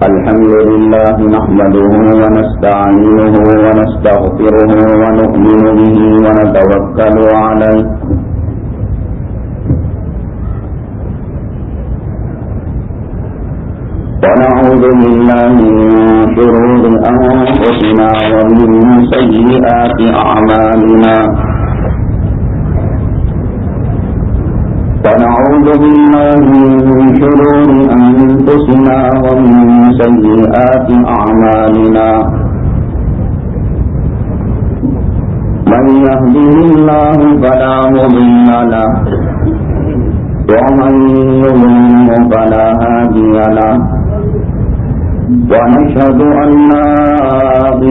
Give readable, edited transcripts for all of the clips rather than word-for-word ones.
الحمد لله نحمده ونستعينه ونستغفره ونؤمن به ونتوكل عليه ونعوذ بالله من شرور أنفسنا ومن سيئات أعمالنا ونعوذ بالله من شرور أنفسنا ومن سيئات أعمالنا من يهده الله فلا مضل له ومن يضلل فلا هادي له ونشهد أن لا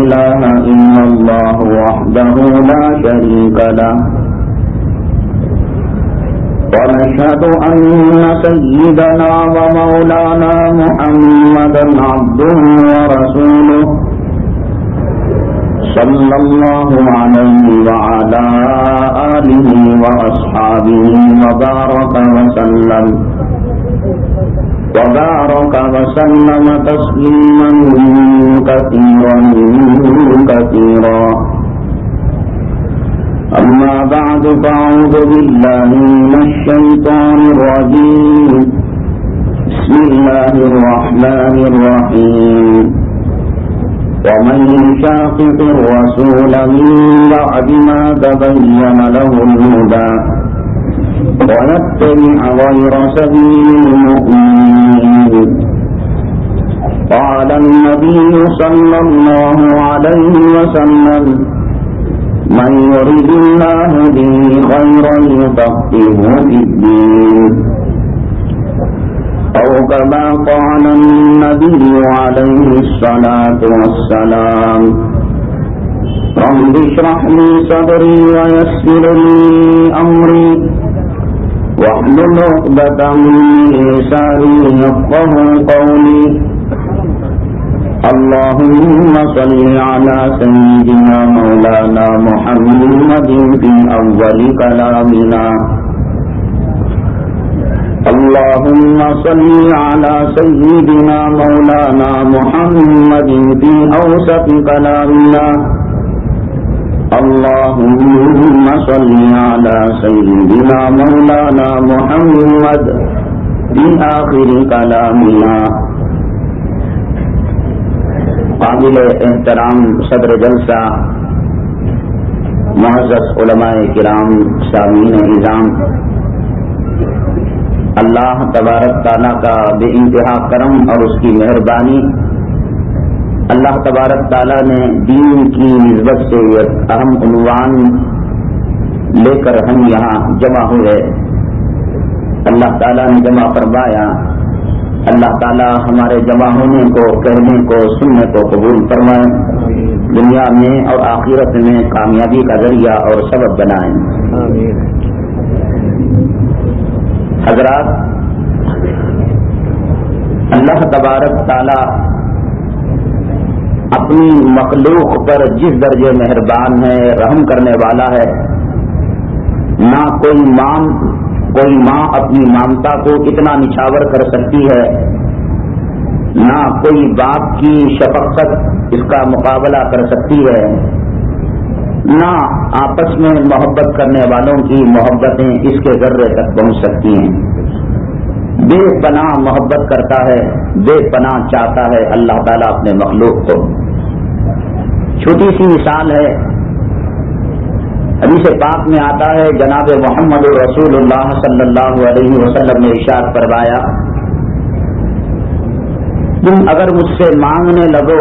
إله إلا الله وحده لا شريك له ونشهد أن سيدنا ومولانا محمدا عبده ورسوله صلى الله عليه وعلى آله وأصحابه وبارك وسلم تسليما كثيرا كثيرا. أما بعد فأعوذ بالله من الشيطان الرجيم. بسم الله الرحمن الرحيم. ومن يشاقق الرسول من بعد ما تبين له الهدى ويتبع غير سبيل المؤمنين قال النبي صلى الله عليه وسلم من يرد الله به خيرا يفقهه في الدين أو كما قال النبي عليه الصلاة والسلام. رب اشرح لي صدري ويسر لي أمري واحلل عقدة من لساني يفقهوا قولي. اللهم صل على سيدنا مولانا محمد في أول كلامنا. اللهم صل على سيدنا مولانا محمد في أوسط كلامنا. اللهم صل على سيدنا مولانا محمد في آخر كلامنا. قابل احترام صدر جلسہ، معزز علماء کرام، سامعین اعظام، اللہ تبارک تعالیٰ کا بے انتہا کرم اور اس کی مہربانی، اللہ تبارک تعالیٰ نے دین کی نسبت سے ایک اہم عنوان لے کر ہم یہاں جمع ہوئے. اللہ تعالیٰ نے جمع فرمایا. اللہ تعالیٰ ہمارے جمع ہونے کو، کہنے کو، سننے کو قبول فرمائے، دنیا میں اور آخرت میں کامیابی کا ذریعہ اور سبب بنائیں. حضرات، اللہ تبارک تعالیٰ اپنی مخلوق پر جس درجے مہربان ہے، رحم کرنے والا ہے، نہ کوئی ماں اپنی ممتا کو اتنا نچھاور کر سکتی ہے، نہ کوئی باپ کی شفقت اس کا مقابلہ کر سکتی ہے، نہ آپس میں محبت کرنے والوں کی محبتیں اس کے ذرے تک پہنچ سکتی ہیں. بے پناہ محبت کرتا ہے، بے پناہ چاہتا ہے اللہ تعالیٰ اپنے مخلوق کو. چھوٹی سی مثال ہے، حدیث پاک میں آتا ہے، جناب محمد رسول اللہ صلی اللہ علیہ وسلم نے ارشاد فرمایا، تم اگر مجھ سے مانگنے لگو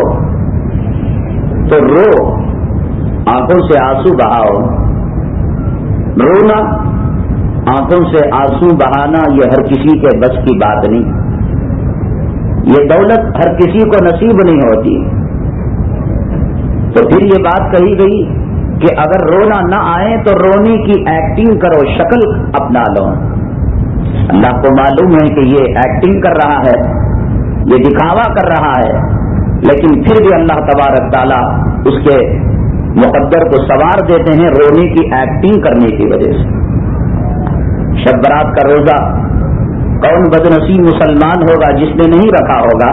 تو رو، آنکھوں سے آنسو بہاؤ. رونا، آنکھوں سے آنسو بہانا یہ ہر کسی کے بس کی بات نہیں. یہ دولت ہر کسی کو نصیب نہیں ہوتی. تو پھر یہ بات کہی گئی کہ اگر رونا نہ آئے تو رونے کی ایکٹنگ کرو، شکل اپنا لو. اللہ کو معلوم ہے کہ یہ ایکٹنگ کر رہا ہے، یہ دکھاوا کر رہا ہے، لیکن پھر بھی اللہ تبارک تعالیٰ اس کے مقدر کو سوار دیتے ہیں رونے کی ایکٹنگ کرنے کی وجہ سے. شب برات کا روزہ کون بدنصیب مسلمان ہوگا جس نے نہیں رکھا ہوگا.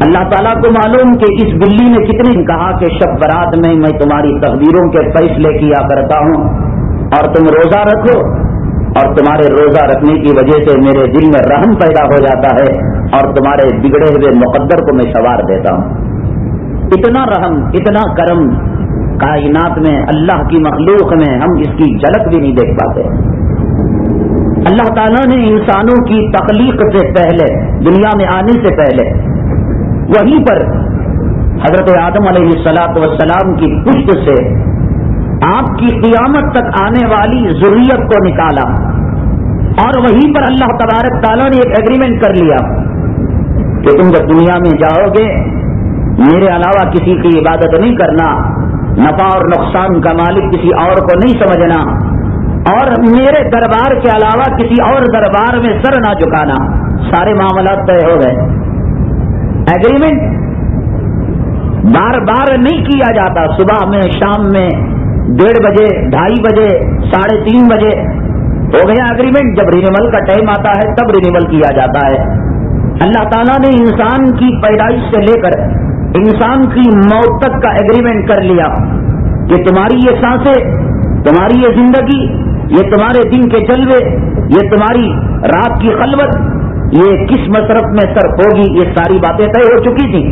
اللہ تعالیٰ کو معلوم کہ اس بلی نے کتنی کہا کہ شب برات میں تمہاری تقدیروں کے فیصلے کیا کرتا ہوں اور تم روزہ رکھو، اور تمہارے روزہ رکھنے کی وجہ سے میرے دل میں رحم پیدا ہو جاتا ہے اور تمہارے بگڑے ہوئے مقدر کو میں سنوار دیتا ہوں. اتنا رحم، اتنا کرم کائنات میں، اللہ کی مخلوق میں ہم اس کی جھلک بھی نہیں دیکھ پاتے. اللہ تعالیٰ نے انسانوں کی تخلیق سے پہلے، دنیا میں آنے سے پہلے، وہیں پر حضرت آدم علیہ السلام کی پشت سے آپ کی قیامت تک آنے والی ذریت کو نکالا، اور وہیں پر اللہ تبارک تعالیٰ نے ایک ایگریمنٹ کر لیا کہ تم جب دنیا میں جاؤ گے میرے علاوہ کسی کی عبادت نہیں کرنا، نفع اور نقصان کا مالک کسی اور کو نہیں سمجھنا، اور میرے دربار کے علاوہ کسی اور دربار میں سر نہ جھکانا. سارے معاملات طے ہو گئے. ایگریمنٹ بار بار نہیں کیا جاتا، صبح میں، شام میں، 1:30 بجے، 2:30 بجے، 3:30 بجے ہو گیا ایگریمنٹ. جب رینیول کا ٹائم آتا ہے تب رینیول کیا جاتا ہے. اللہ تعالیٰ نے انسان کی پیدائش سے لے کر انسان کی موت تک کا ایگریمنٹ کر لیا کہ تمہاری یہ سانسیں، تمہاری یہ زندگی، یہ تمہارے دن کے جلوے، یہ تمہاری رات کی خلوت، یہ کس مصرف میں صرف ہوگی، یہ ساری باتیں طے ہو چکی تھیں.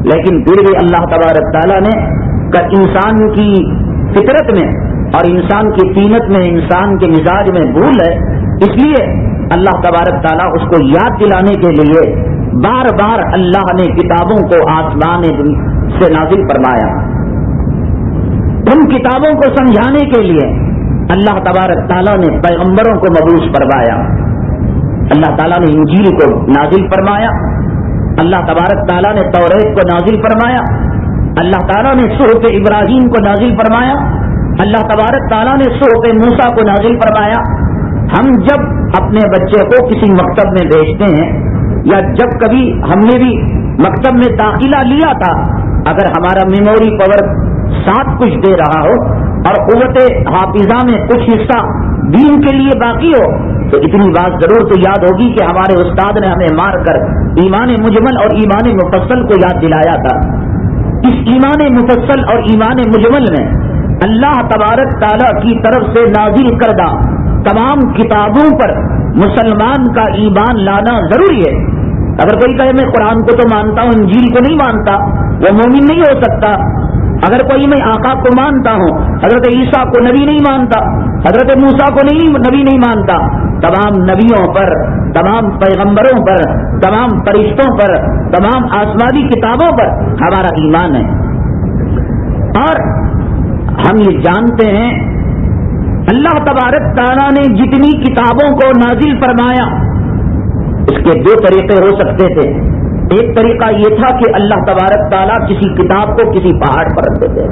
لیکن پھر بھی اللہ تبارک تعالیٰ نے انسان کی فطرت میں اور انسان کی قیمت میں، انسان کے مزاج میں بھول ہے، اس لیے اللہ تبارک تعالیٰ اس کو یاد دلانے کے لیے بار بار اللہ نے کتابوں کو آسمان سے نازل فرمایا. ان کتابوں کو سمجھانے کے لیے اللہ تبارک تعالیٰ نے پیغمبروں کو مبعوث فرمایا. اللہ تعالیٰ نے انجیل کو نازل فرمایا، اللہ تبارک تعالیٰ نے توریت کو نازل فرمایا، اللہ تعالیٰ نے صحف ابراہیم کو نازل فرمایا، اللہ تبارک تعالیٰ نے صحف موسیٰ کو نازل فرمایا. ہم جب اپنے بچے کو کسی مکتب میں بھیجتے ہیں، یا جب کبھی ہم نے بھی مکتب میں داخلہ لیا تھا، اگر ہمارا میموری پاور ساتھ کچھ دے رہا ہو اور قوت حافظہ میں کچھ حصہ دین کے لیے باقی ہو، تو اتنی بات ضرور تو یاد ہوگی کہ ہمارے استاد نے ہمیں مار کر ایمان مجمل اور ایمان مفصل کو یاد دلایا تھا. اس ایمان مفصل اور ایمان مجمل میں اللہ تبارک تعالیٰ کی طرف سے نازل کردہ تمام کتابوں پر مسلمان کا ایمان لانا ضروری ہے. اگر کوئی کہے میں قرآن کو تو مانتا ہوں، انجیل کو نہیں مانتا، وہ مومن نہیں ہو سکتا. اگر کوئی میں آقا کو مانتا ہوں، حضرت عیسیٰ کو نبی نہیں مانتا، حضرت موسیٰ کو نبی نہیں مانتا، تمام نبیوں پر، تمام پیغمبروں پر، تمام فرشتوں پر، تمام آسمانی کتابوں پر ہمارا ایمان ہے. اور ہم یہ جانتے ہیں اللہ تبارک تعالیٰ نے جتنی کتابوں کو نازل فرمایا اس کے 2 طریقے ہو سکتے تھے. ایک طریقہ یہ تھا کہ اللہ تبارک تعالیٰ کسی کتاب کو کسی پہاڑ پر رکھ دیتے.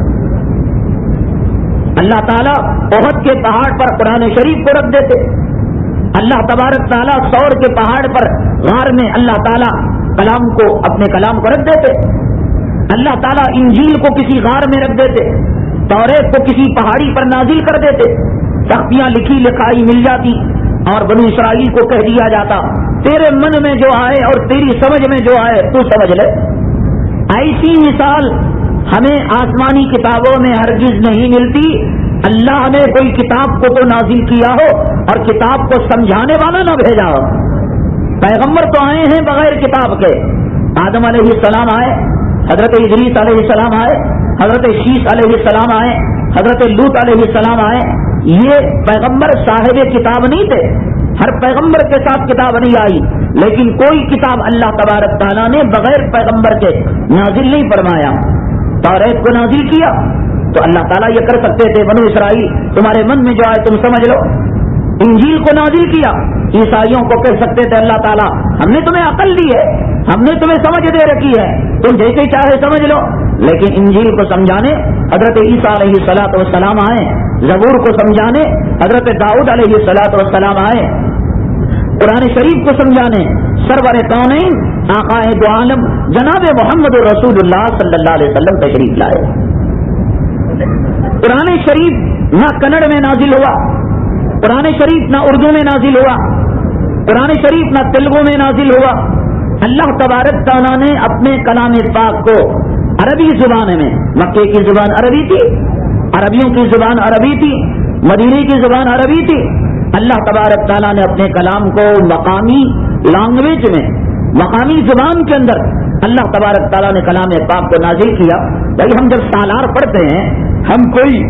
اللہ تعالیٰ احد کے پہاڑ پر قرآن شریف کو رکھ دیتے. اللہ تبارک تعالیٰ سور کے پہاڑ پر غار میں اللہ تعالیٰ کلام کو، اپنے کلام کو رکھ دیتے. اللہ تعالیٰ انجیل کو کسی غار میں رکھ دیتے، توریت کو کسی پہاڑی پر نازل کر دیتے، تختیاں لکھی لکھائی مل جاتی اور بنو اسرائیل کو کہہ دیا جاتا تیرے من میں جو آئے اور تیری سمجھ میں جو آئے تو سمجھ لے. ایسی مثال ہمیں آسمانی کتابوں میں ہرگز نہیں ملتی. اللہ نے کوئی کتاب کو تو نازل کیا ہو اور کتاب کو سمجھانے والا نہ بھیجا ہو. پیغمبر تو آئے ہیں بغیر کتاب کے. آدم علیہ السلام آئے، حضرت ادریس علیہ السلام آئے، حضرت شیش علیہ السلام آئے، حضرت لوط علیہ السلام آئے. یہ پیغمبر صاحب کتاب نہیں تھے، ہر پیغمبر کے ساتھ کتاب نہیں آئی، لیکن کوئی کتاب اللہ تبارک تعالیٰ نے بغیر پیغمبر کے نازل نہیں فرمایا. توریت کو نازل کیا تو اللہ تعالیٰ یہ کر سکتے تھے بنو اسرائیل تمہارے من میں جو آئے تم سمجھ لو. انجیل کو نازل کیا، عیسائیوں کو کہہ سکتے تھے اللہ تعالیٰ ہم نے تمہیں عقل دی ہے، ہم نے تمہیں سمجھ دے رکھی ہے، تم جیسے چاہے سمجھ لو. لیکن انجیل کو سمجھانے حضرت عیسیٰ علیہ الصلوۃ والسلام آئے، زبور کو سمجھانے حضرت داؤد علیہ الصلوۃ والسلام آئے، قرآن شریف کو سمجھانے سرور کونین آقا دو عالم جناب محمد رسول اللہ صلی اللہ علیہ وسلم تشریف لائے. قرآن شریف نہ کنڑ میں نازل ہوا، قرآن شریف نہ اردو میں نازل ہوا، قرآن شریف نہ تیلگو میں نازل ہوا. اللہ تبارک تعالیٰ نے اپنے کلام پاک کو عربی زبان میں، مکے کی زبان عربی تھی، عربیوں کی زبان عربی تھی، مدینے کی زبان عربی تھی. اللہ تبارک تعالیٰ نے اپنے کلام کو مقامی لینگویج میں، مقامی زبان کے اندر اللہ تبارک تعالیٰ نے کلام پاک کو نازل کیا. بھائی ہم جب سالار پڑھتے ہیں، ہم کوئی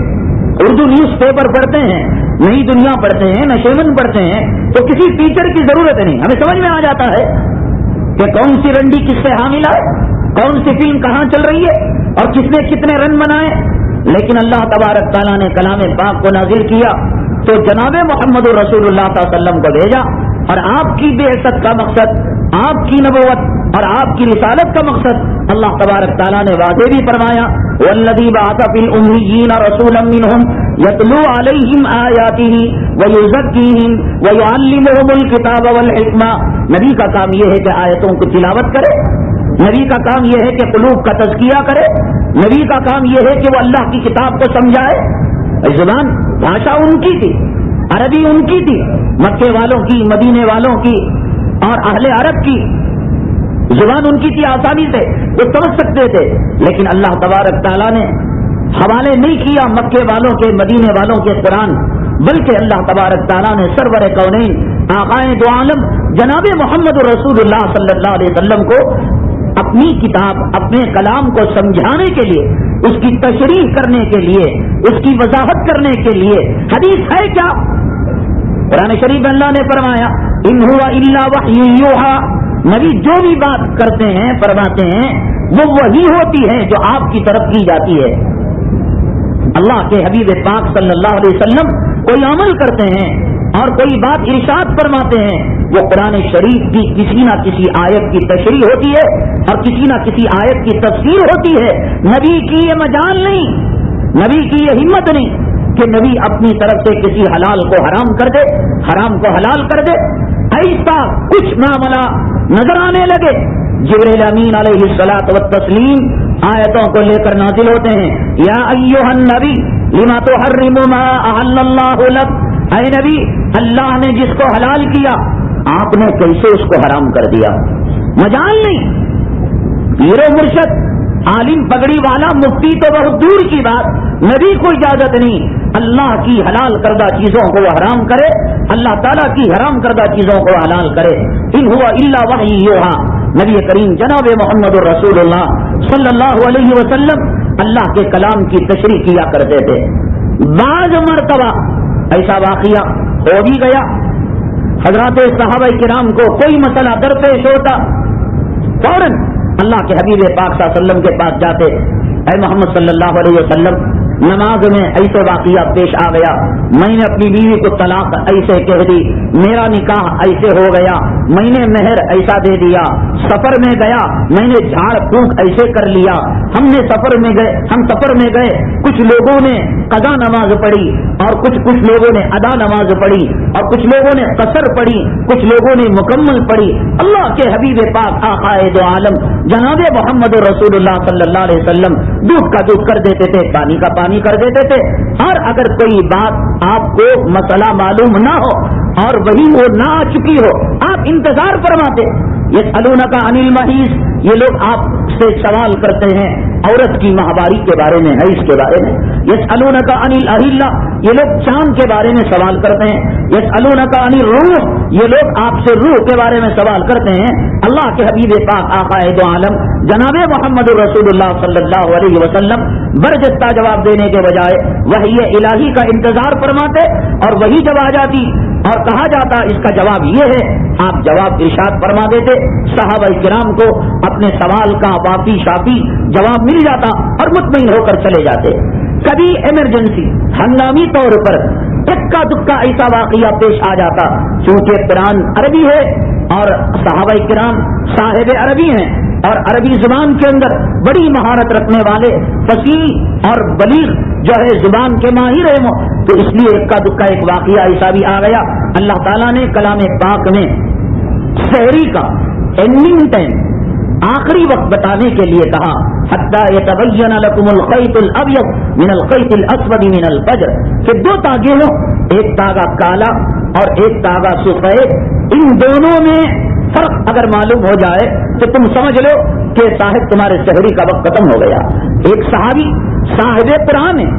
اردو نیوز پیپر پڑھتے ہیں، نئی دنیا پڑھتے ہیں، نشیمن پڑھتے ہیں، تو کسی ٹیچر کی ضرورت نہیں، ہمیں سمجھ میں آ جاتا ہے کہ کون سی رنڈی کس سے حامل ہے، کون سی فلم کہاں چل رہی ہے اور کس نے کتنے رن بنائے. لیکن اللہ تبارک تعالیٰ نے کلام پاک کو نازل کیا تو جناب محمد رسول اللہ صلی اللہ علیہ وسلم کو بھیجا، اور آپ کی بعثت کا مقصد، آپ کی نبوت اور آپ کی رسالت کا مقصد اللہ تبارک تعالیٰ نے واضح بھی فرمایا. والذی بعث فی الأمیین رسولا منہم یتلو علیہم آیاتہ ویزکیہم ویعلمہم الکتاب والحکمہ. نبی کا کام یہ ہے کہ آیتوں کو تلاوت کرے، نبی کا کام یہ ہے کہ قلوب کا تزکیہ کرے، نبی کا کام یہ ہے کہ وہ اللہ کی کتاب کو سمجھائے. زبان بھاشا ان کی تھی، عربی ان کی تھی، مکے والوں کی، مدینے والوں کی اور اہل عرب کی زبان ان کی تھی، آسانی سے وہ سمجھ سکتے تھے. لیکن اللہ تبارک تعالیٰ نے حوالے نہیں کیا مکے والوں کے، مدینے والوں کے قرآن، بلکہ اللہ تبارک تعالیٰ نے سرور کونین آقائے دو عالم جناب محمد رسول اللہ صلی اللہ علیہ وسلم کو اپنی کتاب، اپنے کلام کو سمجھانے کے لیے، اس کی تشریح کرنے کے لیے، اس کی وضاحت کرنے کے لیے. حدیث ہے کیا؟ قرآن شریف اللہ نے فرمایا ان هو الا وحی یوحی. نبی جو بھی بات کرتے ہیں، فرماتے ہیں، وہ وحی ہوتی ہے جو آپ کی طرف کی جاتی ہے. اللہ کے حبیب پاک صلی اللہ علیہ وسلم کوئی عمل کرتے ہیں اور کوئی بات ارشاد فرماتے ہیں، وہ قرآن شریف کی کسی نہ کسی آیت کی تشریح ہوتی ہے اور کسی نہ کسی آیت کی تفسیر ہوتی ہے. نبی کی یہ مجال نہیں، نبی کی یہ ہمت نہیں کہ نبی اپنی طرف سے کسی حلال کو حرام کر دے، حرام کو حلال کر دے. ایسا کچھ معاملہ نظر آنے لگے. جبریل امین علیہ الصلوۃ والتسلیم آیتوں کو لے کر نازل ہوتے ہیں. یا ایھا النبی لما تحرم ما احل اللہ لک. اے نبی، اللہ نے جس کو حلال کیا آپ نے کیسے اس کو حرام کر دیا؟ مجال نہیں. پیر و مرشد، عالم، پگڑی والا، مفتی تو بہت دور کی بات، نبی کو اجازت نہیں اللہ کی حلال کردہ چیزوں کو وہ حرام کرے، اللہ تعالیٰ کی حرام کردہ چیزوں کو حلال کرے. ان هو الا وحی یوحی. نبی کریم جناب محمد الرسول اللہ صلی اللہ علیہ وسلم اللہ کے کلام کی تشریح کیا کرتے تھے. بعض مرتبہ ایسا واقعہ ہو بھی گیا، حضرات صحابہ کرام کو کوئی مسئلہ درپیش ہوتا، فوراً اللہ کے حبیب پاک صلی اللہ علیہ وسلم کے پاس جاتے. اے محمد صلی اللہ علیہ وسلم، نماز میں ایسے واقعہ پیش آ گیا، میں نے اپنی بیوی کو طلاق ایسے کہہ دی، میرا نکاح ایسے ہو گیا، میں نے مہر ایسا دے دیا، سفر میں گیا میں نے جھاڑ پھونک ایسے کر لیا، ہم سفر میں گئے، کچھ لوگوں نے قضا نماز پڑھی اور کچھ لوگوں نے ادا نماز پڑھی اور کچھ لوگوں نے قصر پڑھی، کچھ لوگوں نے مکمل پڑھی. اللہ کے حبیب پاک آقائے دو عالم جناب محمد رسول اللہ صلی اللہ علیہ وسلم دودھ کا دودھ کر دیتے تھے، پانی کا پانی کر دیتے تھے. اور اگر کوئی بات آپ کو مسئلہ معلوم نہ ہو اور وہی وہ نہ آ چکی ہو، آپ انتظار فرماتے. یسألونک عن المحیض، یہ لوگ آپ سے سوال کرتے ہیں عورت کی ماہواری کے بارے میں، حیض کے بارے میں. یسألونک عن الاہلہ، یہ لوگ چاند کے بارے میں سوال کرتے ہیں. یسألونک عن الروح، یہ لوگ آپ سے روح کے بارے میں سوال کرتے ہیں. اللہ کے حبیب پاک آقائے دو عالم جناب محمد رسول اللہ صلی اللہ علیہ وسلم برجستہ جواب دینے کے بجائے وحی الہی کا انتظار فرماتے، اور وہی جب آ جاتی اور کہا جاتا اس کا جواب یہ ہے، آپ جواب ارشاد فرما دیتے. صحابہ کرام کو اپنے سوال کا واقعی شافی جواب مل جاتا اور مطمئن ہو کر چلے جاتے. کبھی ایمرجنسی، ہنگامی طور پر اکا دکا ایسا واقعہ پیش آ جاتا، چونکہ قرآن عربی ہے اور صحابہ کرام صاحب عربی ہیں اور عربی زبان کے اندر بڑی مہارت رکھنے والے، فصیح اور بلیغ جو ہے زبان کے ماہر ہیں، تو اس لیے اکا دکا ایک واقعہ ایسا بھی آ گیا. اللہ تعالیٰ نے کلام پاک میں سحری کا، اینڈنگ ٹائم، آخری وقت بتانے کے لیے کہا حتی یتبین لکم الخیط الابیض من الخیط الاسود من الفجر، کہ دو تاگے ہوں، ایک تاگا کالا اور ایک تاگا سفید، ان دونوں میں فرق اگر معلوم ہو جائے تو تم سمجھ لو کہ صاحب تمہارے شہری کا وقت ختم ہو گیا۔ ایک صحابی صاحب قرآن ہے،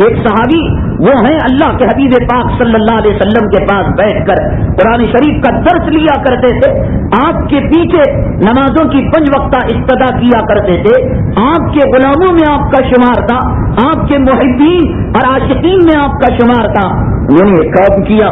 ایک صحابی وہ ہیں اللہ کے حبیب پاک صلی اللہ علیہ وسلم کے پاس بیٹھ کر قرآن شریف کا درس لیا کرتے تھے، آپ کے پیچھے نمازوں کی 5 وقتہ اقتدا کیا کرتے تھے، آپ کے غلاموں میں آپ کا شمار تھا، آپ کے محبین اور عاشقین میں آپ کا شمار تھا۔ انہوں نے کام کیا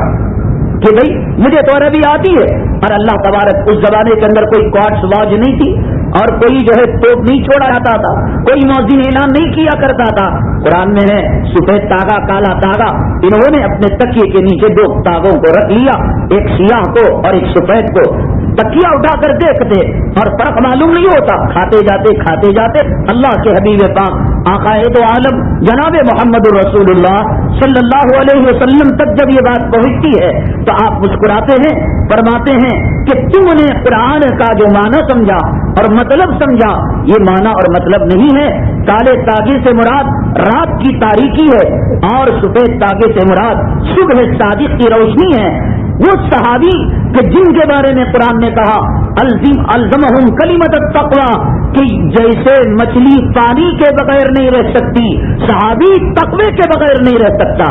کہ بھئی مجھے تو عربی آتی ہے، اور اللہ تبارک اس زمانے کے اندر کوئی کوارٹز واج نہیں تھی اور کوئی جو ہے توپ نہیں چھوڑا جاتا تھا، کوئی مؤذن اعلان نہیں کیا کرتا تھا۔ قرآن میں ہے سفید تاگا کالا تاگا، انہوں نے اپنے تکیے کے نیچے 2 تاگوں کو رکھ لیا، ایک سیاہ کو اور ایک سفید کو، تکیہ اٹھا کر دیکھتے اور فرق معلوم نہیں ہوتا، کھاتے جاتے اللہ کے حبیب پاک آقا دو عالم جناب محمد رسول اللہ صلی اللہ علیہ وسلم تک جب یہ بات پہنچتی ہے تو آپ مسکراتے ہیں، فرماتے ہیں کہ تم نے قرآن کا جو معنی سمجھا اور مطلب سمجھا، یہ معنی اور مطلب نہیں ہے۔ کالے تاگے سے مراد رات کی تاریکی ہے اور سفید تاگے سے مراد صبح صادق کی روشنی ہے۔ وہ صحابی کہ جن کے بارے میں قرآن نے کہا الزمہم کلمۃ التقوی، کہ جیسے مچھلی پانی کے بغیر نہیں رہ سکتی، صحابی تقوی کے بغیر نہیں رہ سکتا۔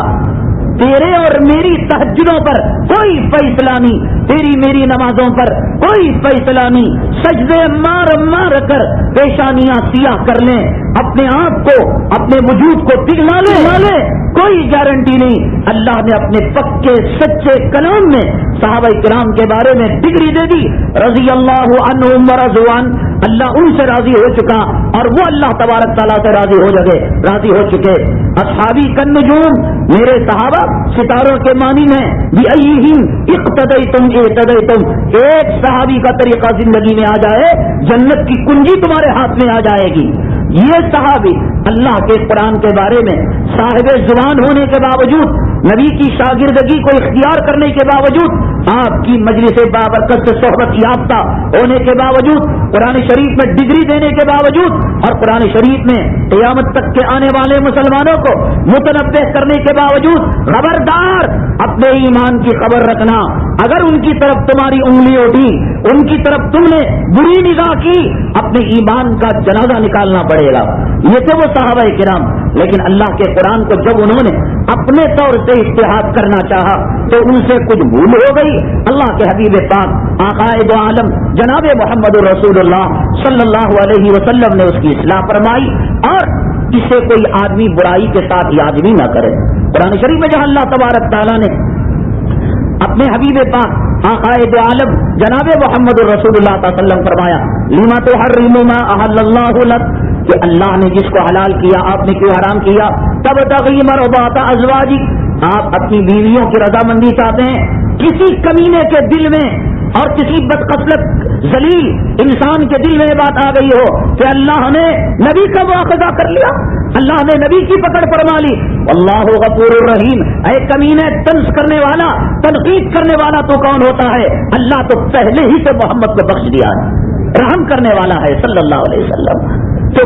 تیرے اور میری تہجدوں پر کوئی فیصلہ نہیں، تیری میری نمازوں پر کوئی فیصلہ نہیں، سجدے مار کر پیشانیاں سیاہ کر لیں، اپنے آپ کو اپنے وجود کو پگھلا لے، کوئی گارنٹی نہیں۔ اللہ نے اپنے پکے سچے کلام میں صحابہ کرام کے بارے میں ڈگری دے دی، رضی اللہ عنہم ورضوان، اللہ ان سے راضی ہو چکا اور وہ اللہ تبارک تعالیٰ سے راضی ہو چکے۔ اصحابی کالنجوم، میرے صحابہ ستاروں کے معنی میں بِأَيِّهِمْ اقتدیتم، ایک صحابی کا طریقہ زندگی میں آ جائے جنت کی کنجی تمہارے ہاتھ میں آ جائے گی۔ یہ صحابی اللہ کے قرآن کے بارے میں صاحب زبان ہونے کے باوجود، نبی کی شاگردگی کو اختیار کرنے کے باوجود، آپ کی مجلس بابرکت سے صحبت یافتہ ہونے کے باوجود، قرآن شریف میں ڈگری دینے کے باوجود اور قرآن شریف میں قیامت تک کے آنے والے مسلمانوں کو متنبہ کرنے کے باوجود، خبردار اپنے ایمان کی خبر رکھنا، اگر ان کی طرف تمہاری انگلی اٹھی، ان کی طرف تم نے بری نگاہ کی، اپنے ایمان کا جنازہ نکالنا پڑے گا۔ یہ تھے وہ صحابہ کرام، لیکن اللہ کے قرآن کو جب انہوں نے اپنے طور سے اجتہاد کرنا چاہا تو ان سے کچھ بھول ہو گئی۔ اللہ کے حبیب پاک آقا دو عالم جناب محمد رسول اللہ صلی اللہ علیہ وسلم نے اس کی اصلاح فرمائی، اور اسے کوئی آدمی برائی کے ساتھ یاد بھی نہ کرے۔ قرآن شریف میں جہاں اللہ تبارک تعالیٰ نے اپنے حبیب پاک آقا دو عالم جناب محمد رسول اللہ صلی اللہ علیہ وسلم فرمایا لما تحرم ما احل اللہ لک، کہ اللہ نے جس کو حلال کیا آپ نے کیوں حرام کیا؟ تبتغی مرضات ازواجک، آپ اپنی بیویوں کی رضامندی چاہتے ہیں۔ کسی کمینے کے دل میں اور کسی بدقسمت ذلیل انسان کے دل میں یہ بات آ گئی ہو کہ اللہ نے نبی کا مواخذہ کر لیا، اللہ نے نبی کی پکڑ فرما لی، اللہ غفور الرحیم، اے کمینے طنز کرنے والا، تنقید کرنے والا تو کون ہوتا ہے؟ اللہ تو پہلے ہی سے محمد کو بخش دیا ہے، رحم کرنے والا ہے صلی اللہ علیہ وسلم۔ تو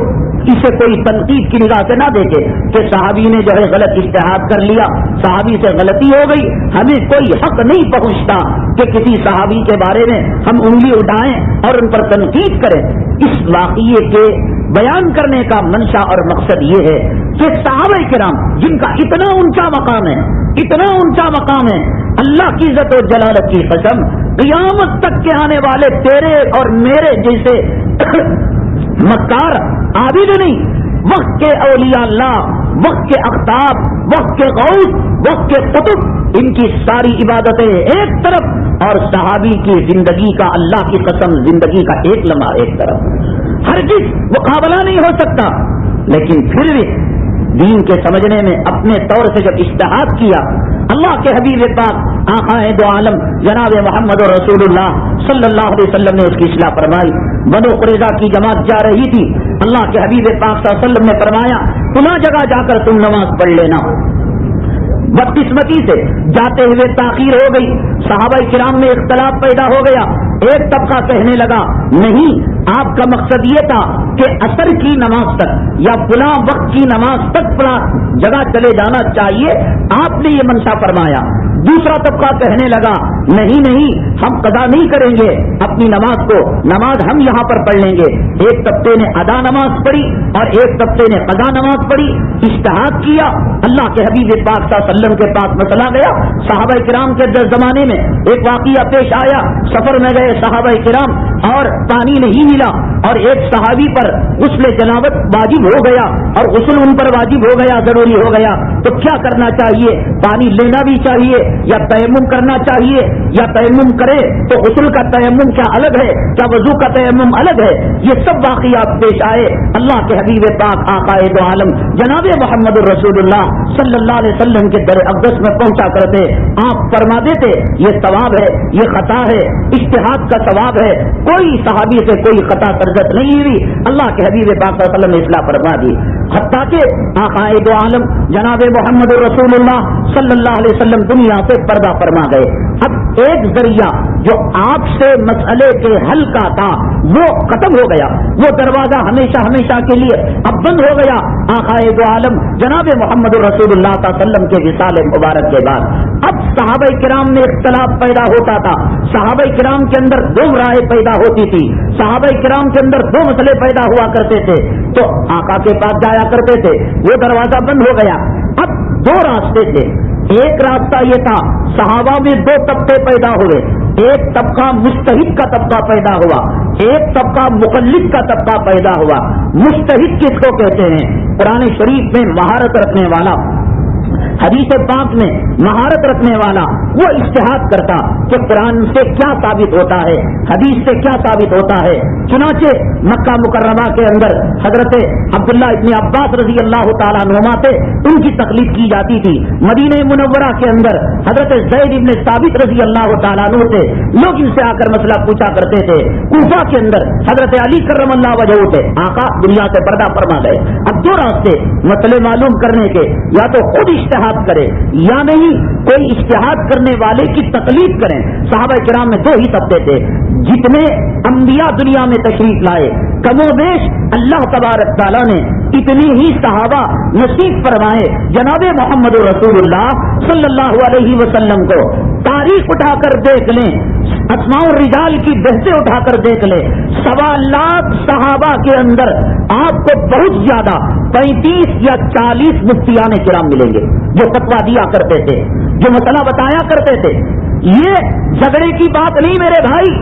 اسے کوئی تنقید کی نگاہ سے نہ دیکھے کہ صحابی نے جو ہے غلط اجتہاد کر لیا، صحابی سے غلطی ہو گئی۔ ہمیں کوئی حق نہیں پہنچتا کہ کسی صحابی کے بارے میں ہم انگلی اٹھائیں اور ان پر تنقید کریں۔ اس واقعے کے بیان کرنے کا منشا اور مقصد یہ ہے کہ صحابہ کرام جن کا اتنا اونچا مقام ہے، اتنا اونچا مقام ہے، اللہ کی عزت و جلالت کی قسم، قیامت تک کے آنے والے تیرے اور میرے جیسے مکار عابد نہیں، وقت کے اولیاء اللہ، وقت کے اقطاب، وقت کے غوث، وقت کے قطب، ان کی ساری عبادتیں ایک طرف اور صحابی کی زندگی کا اللہ کی قسم زندگی کا ایک لمحہ ایک طرف، ہرگز مقابلہ نہیں ہو سکتا۔ لیکن پھر بھی دین کے سمجھنے میں اپنے طور سے جب اجتہاد کیا، اللہ کے حبیب پاک آقا دو عالم جناب محمد رسول اللہ صلی اللہ علیہ وسلم نے اس کی اصلاح فرمائی۔ بنو قریظہ کی جماعت جا رہی تھی، اللہ کے حبیب پاک صلی اللہ علیہ وسلم نے فرمایا فلاں جگہ جا کر تم نماز پڑھ لینا۔ بدقسمتی سے جاتے ہوئے تاخیر ہو گئی، صحابہ کرام میں اختلاف پیدا ہو گیا۔ ایک طبقہ کہنے لگا نہیں، آپ کا مقصد یہ تھا کہ عصر کی نماز تک یا فلاں وقت کی نماز تک فلاں جگہ چلے جانا چاہیے، آپ نے یہ منشا فرمایا۔ دوسرا طبقہ کہنے لگا نہیں نہیں، ہم قضا نہیں کریں گے اپنی نماز کو، نماز ہم یہاں پر پڑھ لیں گے۔ ایک طبقے نے ادا نماز پڑھی اور ایک طبقے نے قضا نماز پڑھی، اجتہاد کیا۔ اللہ کے حبیب پاک صلی اللہ علیہ وسلم کے پاس مسئلہ گیا۔ صحابہ کرام کے زمانے میں ایک واقعہ پیش آیا، سفر میں گئے صحابہ کرام اور پانی نہیں ملا، اور ایک صحابی پر غسل جنابت واجب ہو گیا اور غسل ان پر واجب ہو گیا، ضروری ہو گیا، تو کیا کرنا چاہیے؟ پانی لینا بھی چاہیے یا تیمم کرنا چاہیے؟ یا تیمم کرے تو غسل کا تیمم کیا الگ ہے، کیا وضو کا تیمم الگ ہے؟ یہ سب واقعات پیش آئے۔ اللہ کے حبیب پاک آقا دو عالم جناب محمد الرسول اللہ صلی اللہ علیہ وسلم کے در اقدس میں پہنچا کرتے، آپ فرما دیتے یہ ثواب ہے، یہ خطا ہے، اجتہاد کا ثواب ہے۔ کوئی صحابی سے کوئی خطا سرزد نہیں ہوئی، اللہ کے حبیب پاک صلی اللہ علیہ وسلم نے اصلاح فرما دی۔ حتیٰ کہ آقا دو عالم جناب محمد الرسول اللہ صلی اللہ علیہ وسلم دنیا سے پردہ فرما گئے۔ اب ایک ذریعہ جو آپ سے مسئلے کے حل کا تھا وہ ختم ہو گیا، وہ دروازہ ہمیشہ ہمیشہ کے لیے اب بند ہو گیا۔ آقا دو عالم جناب محمد الرسول اللہ صلی اللہ علیہ وسلم کے وصال مبارک کے بعد اب صحابہ کرام میں اختلاف پیدا ہوتا تھا، صحابہ کرام کے اندر دو رائے پیدا ہوتی تھی، صحابہ کرام کے اندر دو مسئلے پیدا ہوا کرتے تھے، تو آقا کے پاس جایا کرتے تھے، وہ دروازہ بند ہو گیا۔ اب دو راستے تھے، ایک راستہ یہ تھا صحابہ میں دو طبقے پیدا ہوئے، ایک طبقہ مجتہد کا طبقہ پیدا ہوا، ایک طبقہ مقلد کا طبقہ پیدا ہوا۔ مجتہد کس کو کہتے ہیں؟ قرآن شریف میں مہارت رکھنے والا، حدیث پاک میں مہارت رکھنے والا، وہ اجتہاد کرتا کہ قرآن سے کیا ثابت ہوتا ہے، حدیث سے کیا ثابت ہوتا ہے۔ چنانچہ مکہ مکرمہ کے اندر حضرت عبداللہ ابن عباس رضی اللہ تعالیٰ عنہما سے ان کی تقلید کی جاتی تھی، مدینہ منورہ کے اندر حضرت زید ابن ثابت رضی اللہ تعالیٰ عنہ سے لوگ ان سے آ کر مسئلہ پوچھا کرتے تھے۔ کوفہ کے اندر حضرت علی کرم اللہ وجہہ سے آقا دنیا سے پردہ فرما گئے۔ اب دو راستے مسئلے معلوم کرنے کے، یا تو خود اجتہاد کرے یا نہیں کوئی اجتہاد کرنے والے کی تقلید کریں۔ صحابہ کرام میں دو ہی طبقے تھے، جتنے انبیاء دنیا میں تشریف لائے کم و بیش اللہ تبارک تعالیٰ نے اتنی ہی صحابہ نصیب فرمائے۔ جناب محمد رسول اللہ صلی اللہ علیہ وسلم کو تاریخ اٹھا کر دیکھ لیں، اسماء الرجال کی بحثیں اٹھا کر دیکھ لیں، 1.25 لاکھ صحابہ کے اندر آپ کو بہت زیادہ 35 یا 40 مفتیان کرام ملیں گے جو فتویٰ دیا کرتے تھے، جو مسئلہ بتایا کرتے تھے۔ یہ جھگڑے کی بات نہیں میرے بھائی،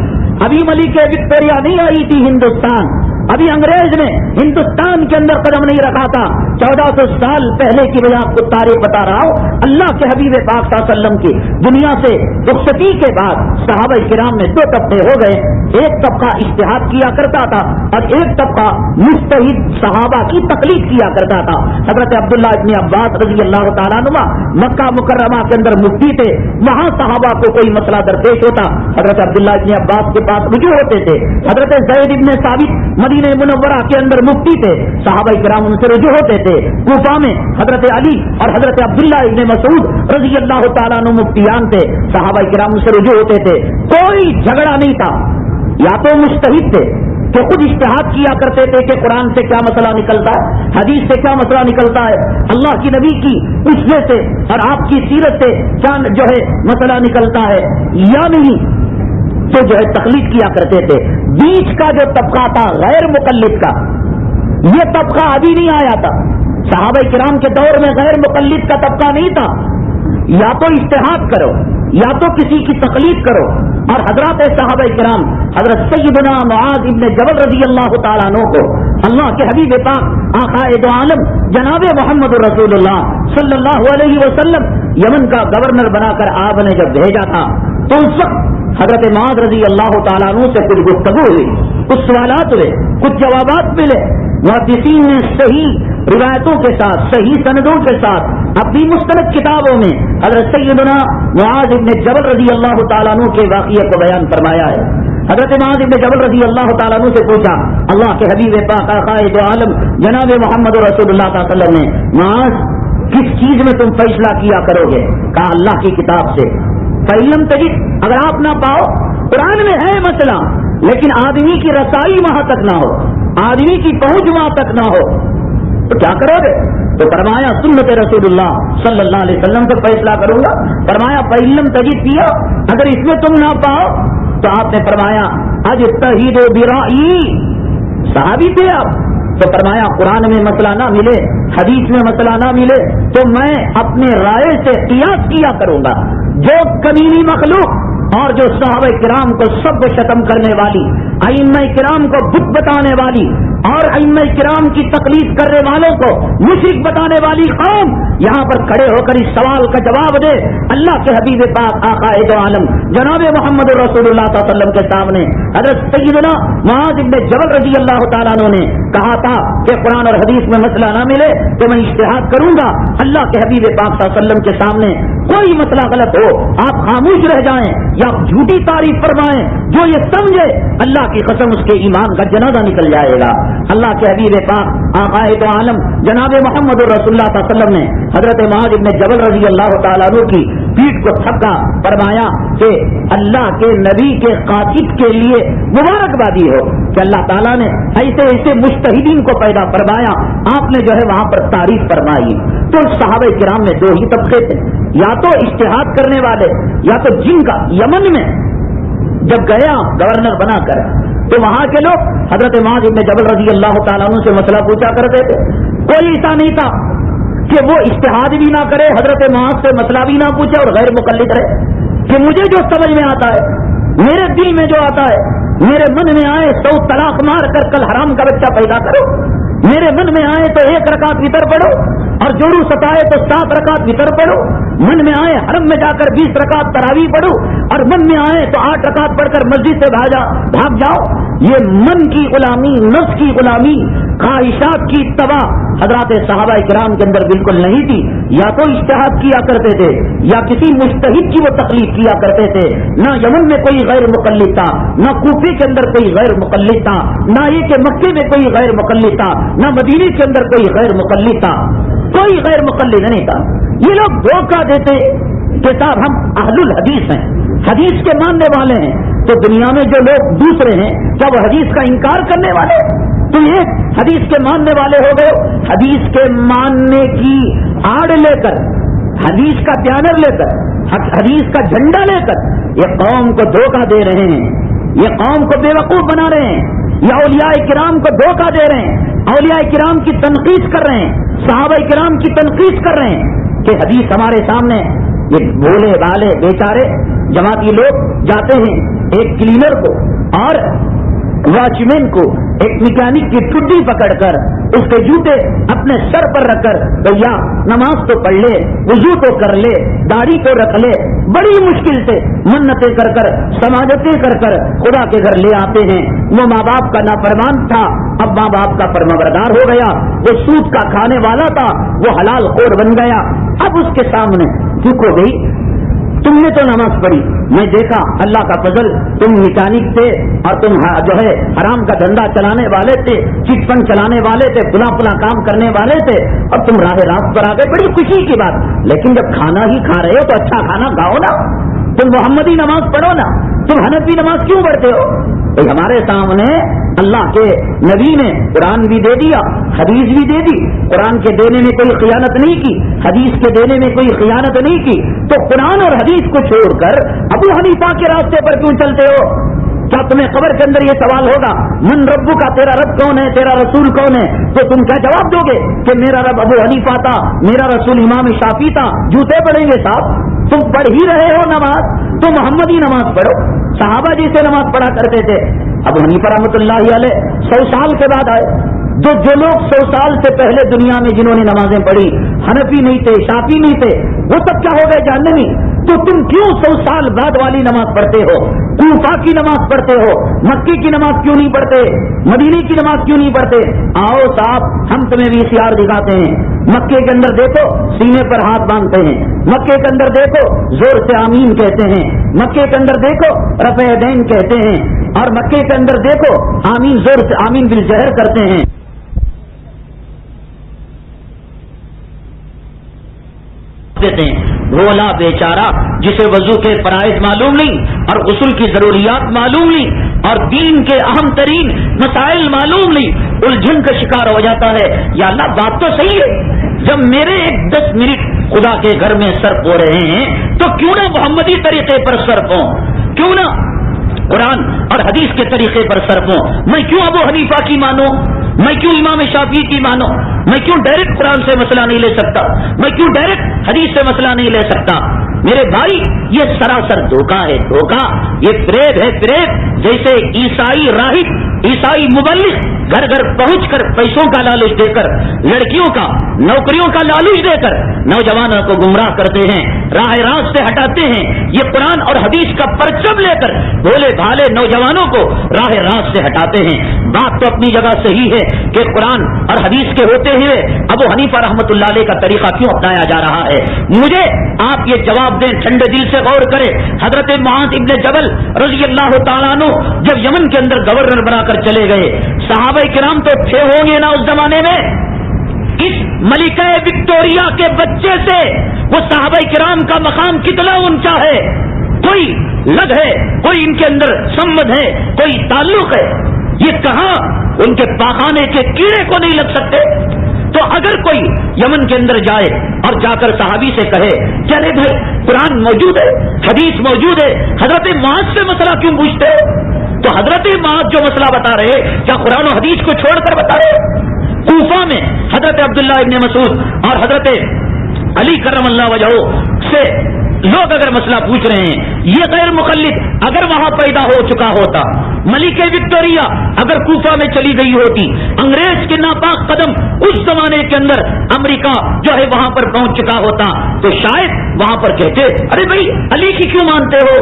ابھی ملک وکٹوریہ نہیں آئی تھی ہندوستان، ابھی انگریز نے ہندوستان کے اندر قدم نہیں رکھا تھا۔ 1400 سال پہلے کی میں آپ کو تاریخ بتا رہا ہوں۔ اللہ کے حبیب پاک صلی اللہ علیہ وسلم کی دنیا سے رخصتی کے بعد صحابہ کرام میں دو طبقے ہو گئے، ایک طبقہ اجتہاد کیا کرتا تھا اور ایک طبقہ مجتہد صحابہ کی تقلید کیا کرتا تھا۔ حضرت عبداللہ ابن عباس رضی اللہ تعالیٰ عنہ مکہ مکرمہ کے اندر مفتی تھے، وہاں صحابہ کو کوئی مسئلہ درپیش ہوتا حضرت عبداللہ ابن عباس کے پاس رجوع ہوتے تھے۔ حضرت زید ابن ثابت مدینہ منورہ کے اندر مفتی تھے، صحابہ کرام ان سے رجوع ہوتے تھے۔ کوفہ میں حضرت علی اور حضرت عبداللہ ابن مسعود رضی اللہ تعالیٰ عنہ مفتیان تھے، صحابہ کرام ان سے رجوع ہوتے تھے۔ کوئی جھگڑا نہیں تھا، یا تو مجتہد تھے کہ خود اجتہاد کیا کرتے تھے کہ قرآن سے کیا مسئلہ نکلتا ہے، حدیث سے کیا مسئلہ نکلتا ہے، اللہ کی نبی کی اسوے سے اور آپ کی سیرت سے کیا جو ہے مسئلہ نکلتا ہے یا نہیں، تو جو ہے تقلید کیا کرتے تھے۔ بیچ کا جو طبقہ تھا غیر مقلد کا، یہ طبقہ ابھی نہیں آیا تھا، صحابہ کرام کے دور میں غیر مقلد کا طبقہ نہیں تھا۔ یا تو اجتہاد کرو یا تو کسی کی تقلید کرو، اور حضرات صحابہ کرام حضرت سیدنا معاذ ابن جبل رضی اللہ تعالیٰ عنہ کو اللہ کے حبیب پاک آقا دو عالم جناب محمد رسول اللہ صلی اللہ علیہ وسلم یمن کا گورنر بنا کر آپ نے جب بھیجا تھا، تو اس وقت حضرت معاذ رضی اللہ تعالیٰ عنہ سے کچھ گفتگو ہوئی، کچھ سوالات ہوئے، کچھ جوابات ملے۔ محدثین نے صحیح روایتوں کے ساتھ، صحیح سندوں کے ساتھ اپنی مستند کتابوں میں حضرت سیدنا معاذ ابن جبل رضی اللہ تعالیٰ عنہ کے واقعے کو بیان فرمایا ہے۔ حضرت معاذ ابن جبل رضی اللہ تعالیٰ عنہ سے پوچھا، اللہ کے حبیب پاک آقا دو عالم جناب محمد رسول اللہ صلی اللہ علیہ وسلم نے، معاذ کس چیز میں تم فیصلہ کیا کرو گے؟ کہا اللہ کی کتاب سے. فَإِلَّمْ تَجِدْ، اگر آپ نہ پاؤ، قرآن میں ہے مسئلہ لیکن آدمی کی رسائی وہاں تک نہ ہو، آدمی کی پہنچ وہاں تک نہ ہو، تو کیا کرو گے؟ تو فرمایا سنت رسول اللہ صلی اللہ علیہ وسلم سے فیصلہ کروں گا. فرمایا فَإِلَّمْ تَجِدْ پیا، اگر اس میں تم نہ پاؤ تو آپ نے فرمایا اجتہدوا برأیی، صحابی تھے آپ، تو فرمایا قرآن میں مسئلہ نہ ملے، حدیث میں مسئلہ نہ ملے تو میں اپنے رائے سے قیاس کیا کروں گا. جو کمینی مخلوق اور جو صحابہ کرام کو سب شتم کرنے والی، ائمہ کرام کو بت بتانے والی اور ائمہ کرام کی تقلید کرنے والوں کو مشرک بتانے والی قوم یہاں پر کھڑے ہو کر اس سوال کا جواب دے. اللہ کے حبیب پاک آقا دو عالم جناب محمد رسول اللہ صلی اللہ علیہ وسلم کے سامنے حضرت سیدنا معاذ بن جبل رضی اللہ تعالیٰ عنہ نے کہا تھا کہ قرآن اور حدیث میں مسئلہ نہ ملے تو میں اجتہاد کروں گا. اللہ کے حبیب پاک صلی اللہ علیہ وسلم کے سامنے کوئی مسئلہ غلط ہو، آپ خاموش رہ جائیں یا جھوٹی تعریف فرمائیں، جو یہ سمجھے اللہ کی قسم اس کے ایمان کا جنازہ نکل جائے گا. اللہ کے حبیب پاک آقا دو عالم جناب محمد رسول اللہ صلی اللہ علیہ وسلم نے حضرت معاذ بن جبل رضی اللہ تعالیٰ عنہ کی پیٹھ کو تھپکا، فرمایا کہ اللہ کے نبی کے قاصد کے لیے مبارکبادی ہو کہ اللہ تعالیٰ نے ایسے ایسے مجتہدین کو پیدا فرمایا. آپ نے جو ہے وہاں پر تعریف فرمائی. تو صحابہ کرام میں دو ہی طبقے تھے، یا تو اجتہاد کرنے والے یا تو جن کا یمن میں جب گیا گورنر بنا کر تو وہاں کے لوگ حضرت معاذ بن جبل رضی اللہ تعالیٰ عنہ سے مسئلہ پوچھا کرتے تھے. کوئی ایسا نہیں تھا کہ وہ اجتہاد بھی نہ کرے، حضرت معاذ سے مسئلہ بھی نہ پوچھے اور غیر مقلد رہے کہ مجھے جو سمجھ میں آتا ہے، میرے دل میں جو آتا ہے، میرے من میں آئے 100 طلاق مار کر کل حرام کا بچہ پیدا کرو، میرے من میں آئے تو 1 رکعت وتر پڑھو اور جوڑو ستائے تو 7 رکعت وتر پڑھو، من میں آئے حرم میں جا کر 20 رکعت تراویح پڑھو اور من میں آئے تو 8 رکعت پڑھ کر مسجد سے بھاگ جاؤ. یہ من کی غلامی، نفس کی غلامی، خواہشات کی تباہ حضرات صحابہ کرام کے اندر بالکل نہیں تھی. یا تو اجتہاد کیا کرتے تھے یا کسی مجتہد کی وہ تقلید کیا کرتے تھے. نہ یمن میں کوئی غیر مقلد تھا، نہ کوفے کے اندر کوئی غیر مقلد تھا، نہ یہ کہ مکے میں کوئی غیر مقلد تھا، نہ مدینے کے اندر کوئی غیر مقلد تھا، کوئی غیر مقلد نہیں تھا. یہ لوگ دھوکہ دیتے کہ صاحب ہم اہل الحدیث ہیں، حدیث کے ماننے والے ہیں. تو دنیا میں جو لوگ دوسرے ہیں کیا وہ حدیث کا انکار کرنے والے؟ تو یہ حدیث کے ماننے والے ہو گئے. حدیث کے ماننے کی آڑ لے کر، حدیث کا بینر لے کر، حدیث کا جھنڈا لے کر یہ قوم کو دھوکہ دے رہے ہیں، یہ قوم کو بے وقوف بنا رہے ہیں، یہ اولیاء کرام کو دھوکہ دے رہے ہیں، اولیاء کرام کی تنقید کر رہے ہیں، صحابہ کرام کی تنقید کر رہے ہیں کہ حدیث ہمارے سامنے. یہ بولے والے بیچارے جماعتی لوگ جاتے ہیں ایک کلینر کو اور واچمین کو ایک میکینک کی ٹڈی پکڑ کر اس کے جوتے اپنے سر پر رکھ کر بھیا نماز تو پڑھ لے، وضو تو کر لے، داڑھی تو رکھ لے، بڑی مشکل سے منتیں کر کر سماجتیں کر کر خدا کے گھر لے آتے ہیں. وہ ماں باپ کا نافرمان تھا، اب ماں باپ کا فرمانبردار ہو گیا. وہ سود کا کھانے والا تھا، وہ حلال خور بن گیا. اب اس کے سامنے چپ ہو گئی. تم نے تو نماز پڑھی، میں دیکھا اللہ کا فضل، تم میکینک تھے اور تم جو ہے حرام کا دھندا چلانے والے تھے، چٹ فنڈ چلانے والے تھے، فلاں فلاں کام کرنے والے تھے، اور تم راہ راست پر آ گئے. بڑی خوشی کی بات. لیکن جب کھانا ہی کھا رہے ہو تو اچھا کھانا کھاؤ نا، تم محمدی نماز پڑھو نا، تم حنفی نماز کیوں پڑھتے ہو؟ ہمارے سامنے اللہ کے نبی نے قرآن بھی دے دیا، حدیث بھی دے دی. قرآن کے دینے میں کوئی خیانت نہیں کی، حدیث کے دینے میں کوئی خیانت نہیں کی. تو قرآن اور حدیث کو چھوڑ کر ابو حنیفہ کے راستے پر کیوں چلتے ہو؟ کیا تمہیں قبر کے اندر یہ سوال ہوگا من ربو کا، تیرا رب کون ہے، تیرا رسول کون ہے؟ تو تم کیا جواب دو گے کہ میرا رب ابو حنیفہ تھا، میرا رسول امام شافعی تھا؟ جوتے پڑیں گے صاحب. تم پڑھ ہی رہے ہو نماز تو محمدی نماز پڑھو. صحابہ جی سے نماز پڑھا کرتے تھے. ابو حنیفہ رحمۃ اللہ علیہ 100 سال کے بعد آئے. جو لوگ 100 سال سے پہلے دنیا میں جنہوں نے نمازیں پڑھی حنفی نہیں تھے، شافعی نہیں تھے، وہ سب کیا ہو گئے جہنمی؟ تو تم کیوں 100 سال بعد والی نماز پڑھتے ہو؟ کوفہ کی نماز پڑھتے ہو، مکے کی نماز کیوں نہیں پڑھتے؟ مدینے کی نماز کیوں نہیں پڑھتے؟ آؤ صاحب ہم تمہیں بھی اشتہار دکھاتے ہیں. مکے کے اندر دیکھو سینے پر ہاتھ باندھتے ہیں، مکے کے اندر دیکھو زور سے آمین کہتے ہیں، مکے کے اندر دیکھو رفع یدین کہتے ہیں، اور مکے کے اندر دیکھو آمین زور سے آمین بالجہر کرتے ہیں. دیتے ہیں. بھولا بیچارہ جسے وضو کے فرائض معلوم نہیں اور غسل کی ضروریات معلوم نہیں اور دین کے اہم ترین مسائل معلوم نہیں, الجھن کا شکار ہو جاتا ہے. یا اللہ بات تو صحیح ہے, جب میرے 10 منٹ خدا کے گھر میں صرف ہو رہے ہیں تو کیوں نہ محمدی طریقے پر صرف ہوں, کیوں نہ قرآن اور حدیث کے طریقے پر صرف ہوں. میں کیوں ابو حنیفہ کی مانوں, میں کیوں امام شافعی کی مانوں, میں کیوں ڈائریکٹ قرآن سے مسئلہ نہیں لے سکتا, میں کیوں ڈائریکٹ حدیث سے مسئلہ نہیں لے سکتا. میرے بھائی یہ سراسر دھوکہ ہے, دھوکہ, یہ فریب ہے, فریب. جیسے عیسائی راہب, عیسائی مبلغ گھر گھر پہنچ کر پیسوں کا لالچ دے کر, لڑکیوں کا نوکریوں کا لالچ دے کر نوجوانوں کو گمراہ کرتے ہیں, راہ راست سے ہٹاتے ہیں. یہ قرآن اور حدیث کا پرچم لے کر بھولے بھالے نوجوانوں کو راہ راست سے ہٹاتے ہیں. بات تو اپنی جگہ صحیح ہے کہ قرآن اور حدیث کے ہوتے ہوئے ابو حنیفہ رحمۃ اللہ علیہ کا طریقہ کیوں اپنایا جا رہا ہے. مجھے آپ یہ جواب دیں, ٹھنڈے دل سے غور کریں. حضرت معاذ ابن جبل رضی اللہ تعالیٰ عنہ جب یمن کے اندر گورنر بنا کر چلے گئے, صحابہ کرام تو تھے ہوں گے نا اس زمانے میں, اس ملکہ وکٹوریہ کے بچے سے وہ صحابہ کرام کا مقام کتنا اونچا ہے. کوئی لگ ہے, کوئی ان کے اندر سمبد ہے, کوئی تعلق ہے. یہ کہاں ان کے پاخانے کے کیڑے کو نہیں لگ سکتے. تو اگر کوئی یمن کے اندر جائے اور جا کر صحابی سے کہے چلے بھائی قرآن موجود ہے, حدیث موجود ہے, حضرت معاذ سے مسئلہ کیوں پوچھتے ہو, تو حضرت معاذ جو مسئلہ بتا رہے کیا قرآن و حدیث کو چھوڑ کر بتا رہے. کوفہ میں حضرت عبداللہ ابن مسعود اور حضرت علی کرم اللہ وجہہ سے لوگ اگر مسئلہ پوچھ رہے ہیں, یہ غیر مقلد اگر وہاں پیدا ہو چکا ہوتا, ملکہ وکٹوریہ اگر کوفہ میں چلی گئی ہوتی, انگریز کے ناپاک قدم اس زمانے کے اندر امریکہ جو ہے وہاں پر پہنچ چکا ہوتا, تو شاید وہاں پر کہتے ارے بھائی علی کی کیوں مانتے ہو,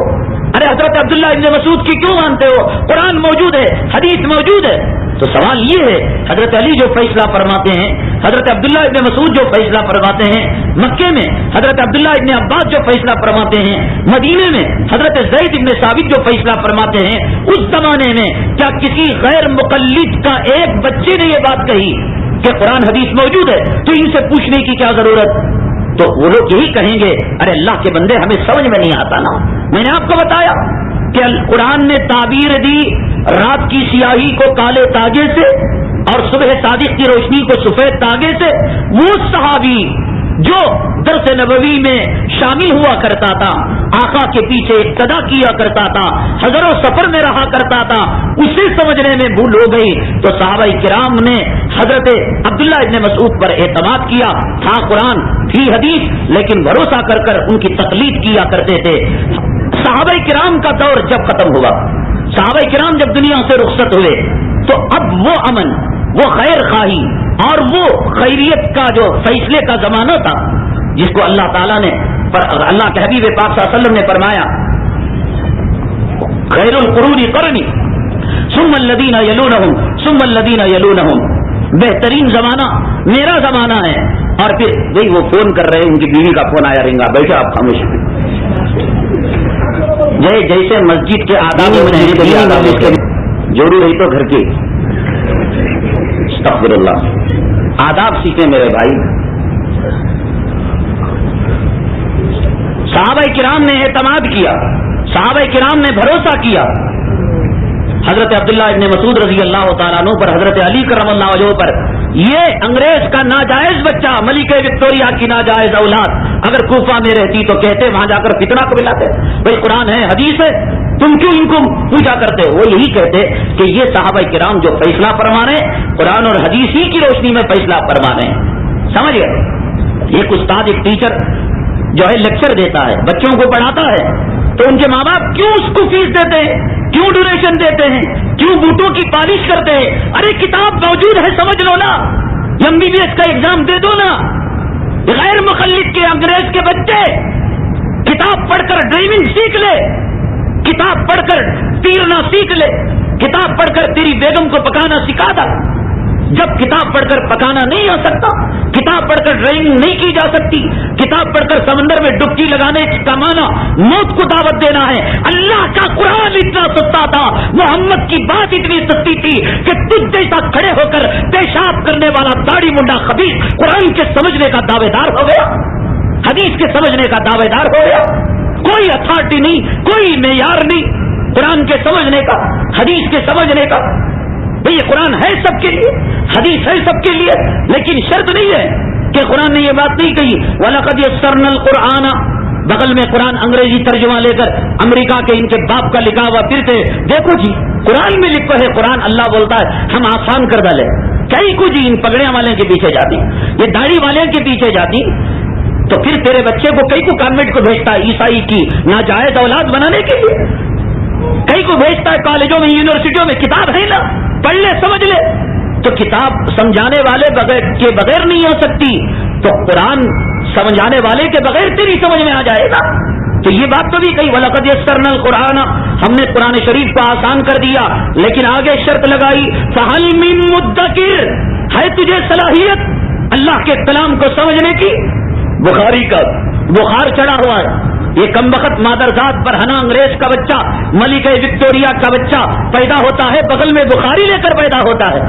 ارے حضرت عبداللہ ابن مسعود کی کیوں مانتے ہو, قرآن موجود ہے, حدیث موجود ہے. تو سوال یہ ہے, حضرت علی جو فیصلہ فرماتے ہیں, حضرت عبداللہ ابن مسعود جو فیصلہ فرماتے ہیں, مکے میں حضرت عبداللہ ابن عباس جو فیصلہ فرماتے ہیں, مدینے میں حضرت زید ابن ثابت جو فیصلہ فرماتے ہیں, اس زمانے میں کیا کسی غیر مقلد کا ایک بچے نے یہ بات کہی کہ قرآن حدیث موجود ہے تو ان سے پوچھنے کی کیا ضرورت. تو وہ لوگ یہی کہیں گے ارے اللہ کے بندے ہمیں سمجھ میں نہیں آتا نا. میں نے آپ کو بتایا کہ قرآن نے تعبیر دی رات کی سیاہی کو کالے تاگے سے اور صبح صادق کی روشنی کو سفید تاگے سے. وہ صحابی جو درس نبوی میں شامل ہوا کرتا تھا, آقا کے پیچھے اقتدا کیا کرتا تھا, ہزاروں سفر میں رہا کرتا تھا, اسے سمجھنے میں بھول ہو گئی. تو صحابہ کرام نے حضرت عبداللہ ابن مسعود پر اعتماد کیا. تھا قرآن, تھی حدیث, لیکن بھروسہ کر کر ان کی تقلید کیا کرتے تھے. صحابہ کرام کا دور جب ختم ہوا, صحابہ کرام جب دنیا سے رخصت ہوئے, تو اب وہ امن, وہ خیر خواہی اور وہ خیریت کا جو فیصلے کا زمانہ تھا جس کو اللہ تعالیٰ نے, اللہ کے حبیب پاک صلی اللہ علیہ وسلم نے فرمایا خیر القرون قرنی ثم الذین یلونہم ثم الذین یلونہم, بہترین زمانہ میرا زمانہ ہے. اور پھر وہی وہ فون کر رہے, ان کی بیوی کا فون آیا رہیں گا, بیٹھے آپ خاموش. جیسے مسجد کے آداب میں جوڑی رہی تو گھر کی استغفر اللہ, آداب سیکھیں میرے بھائی. صحابہ کرام نے اعتماد کیا, صحابہ کرام نے بھروسہ کیا. حضرت عبداللہ ابن مسعود رضی اللہ تعالیٰ عنہ پر, حضرت علی کرم اللہ وجہہ پر, یہ انگریز کا ناجائز بچہ, ملکہ وکٹوریہ کی ناجائز اولاد اگر کوفہ میں رہتی تو کہتے وہاں جا کر فتنہ کو ملاتے, بھائی قرآن ہے حدیث ہے, تم کیوں ان کو پوچھا کرتے. وہ یہی کہتے کہ یہ صحابہ کرام جو فیصلہ فرما رہے ہیں قرآن اور حدیث ہی کی روشنی میں فیصلہ فرما رہے ہیں. سمجھ گئے. ایک استاد, ایک ٹیچر جو ہے لیکچر دیتا ہے, بچوں کو پڑھاتا ہے, تو ان کے ماں باپ کیوں اس کو فیس دیتے ہیں, کیوں ڈونیشن دیتے ہیں, کیوں بوٹوں کی پالش کرتے ہیں. ارے کتاب موجود ہے, سمجھ لو نا, MBBS کا ایگزام دے دو نا. غیر مقلد کے انگریز کے بچے کتاب پڑھ کر ڈرائیونگ سیکھ لے, کتاب پڑھ کر تیرنا سیکھ لے, کتاب پڑھ کر تیری بیگم کو پکانا سکھا دا. جب کتاب پڑھ کر پکانا نہیں آ سکتا, کتاب پڑھ کر ڈرائنگ نہیں کی جا سکتی, کتاب پڑھ کر سمندر میں ڈبکی لگانے کا معنی موت کو دعوت دینا ہے. اللہ کا قرآن اتنا سستا تھا, محمد کی بات اتنی سستی تھی کہ تجھ جیسا کھڑے ہو کر پیشاب کرنے والا داڑھی منڈا خبیث قرآن کے سمجھنے کا دعوے دار ہو گیا. حدیث کے سمجھنے کا دعوے دار ہو گیا. کوئی اتھارٹی نہیں, کوئی معیار نہیں قرآن کے سمجھنے کا, حدیث کے سمجھنے کا. بھئی یہ قرآن ہے سب کے لیے, حدیث ہے سب کے لیے, لیکن شرط نہیں ہے کہ قرآن نے یہ بات نہیں کہی وَلَقَدْ يَسَّرْنَا الْقُرْآنَ, بغل میں قرآن انگریزی ترجمہ لے کر امریکہ کے ان کے باپ کا لکھا ہوا پھرتے, دیکھو جی قرآن میں لکھا ہے, قرآن اللہ بولتا ہے ہم آسان کر ڈالے. کئی کو جی ان پگڑیاں والے کے پیچھے جاتی, یہ داڑھی والے کے پیچھے جاتی, تو پھر تیرے بچے کو کئی کو کانوینٹ کو بھیجتا ہے عیسائی کی ناجائز اولاد بنانے کے لیے, کئی کو بھیجتا ہے کالجوں میں یونیورسٹیوں میں, کتاب ہے نا پڑھ لے سمجھ لے. تو کتاب سمجھانے والے کے بغیر نہیں ہو سکتی, تو قرآن سمجھانے والے کے بغیر تیری سمجھ میں آ جائے گا. تو یہ بات تو بھی کہی وَلَقَدْ يَسَّرْنَا الْقُرْآنَ, ہم نے قرآن شریف کو آسان کر دیا, لیکن آگے شرط لگائی فَهَلْ مِن مُدَّكِرٍ, ہے تجھے صلاحیت اللہ کے کلام کو سمجھنے کی؟ بخاری کا بخار چڑھا ہوا ہے, یہ کمبخت مادرزاد برہنہ انگریز کا بچہ, ملکہ وکٹوریہ کا بچہ پیدا ہوتا ہے, بغل میں بخاری لے کر پیدا ہوتا ہے,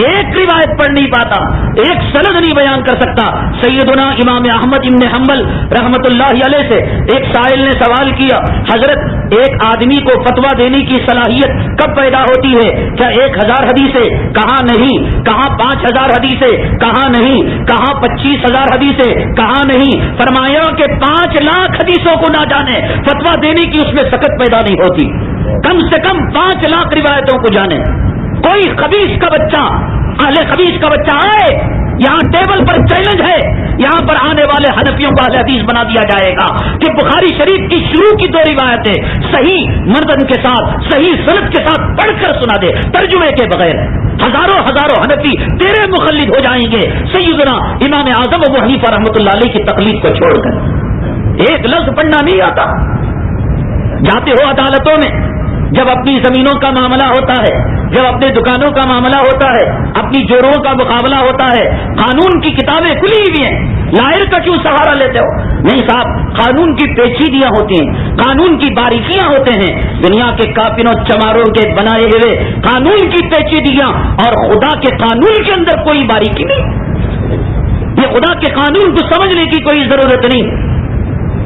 ایک روایت پڑھ نہیں پاتا, ایک سند نہیں بیان کر سکتا. سیدنا امام احمد ابن حنبل رحمت اللہ علیہ سے ایک سائل نے سوال کیا, حضرت ایک آدمی کو فتویٰ دینے کی صلاحیت کب پیدا ہوتی ہے؟ کیا 1000 حدیثیں؟ کہاں نہیں. کہاں 5000 حدیثیں؟ کہاں نہیں. کہاں 25000 حدیثیں؟ کہاں نہیں. فرمایا کہ 5 لاکھ حدیثوں کو نہ جانے, فتویٰ دینے کی اس میں سکت پیدا نہیں ہوتی. کم سے کم 5 لاکھ روایتوں کو جانے. کوئی خبیث کا بچہ, اہل خبیث کا بچہ آئے, یہاں ٹیبل پر چیلنج ہے, یہاں پر آنے والے حنفیوں کو اہل حدیث بنا دیا جائے گا کہ بخاری شریف کی شروع کی 2 روایتیں صحیح مردن کے ساتھ, صحیح سند کے ساتھ پڑھ کر سنا دے ترجمے کے بغیر. ہزاروں حنفی تیرے مخلد ہو جائیں گے سیدنا امام اعظم ابو حنیفہ رحمۃ اللہ علیہ کی تقلید کو چھوڑ کر. ایک لفظ پڑھنا نہیں آتا. جاتے ہو عدالتوں میں, جب اپنی زمینوں کا معاملہ ہوتا ہے, جب اپنے دکانوں کا معاملہ ہوتا ہے, اپنی جوڑوں کا مقابلہ ہوتا ہے, قانون کی کتابیں کھلی ہوئی ہیں, لائر کا کیوں سہارا لیتے ہو؟ نہیں صاحب, قانون کی پیچیدگیاں ہوتی ہیں, قانون کی باریکیاں ہوتے ہیں, دنیا کے کاپنوں چماروں کے بنائے ہوئے قانون کی پیچیدگیاں, اور خدا کے قانون کے اندر کوئی باریکی نہیں. یہ خدا کے قانون کو سمجھنے کی کوئی ضرورت نہیں.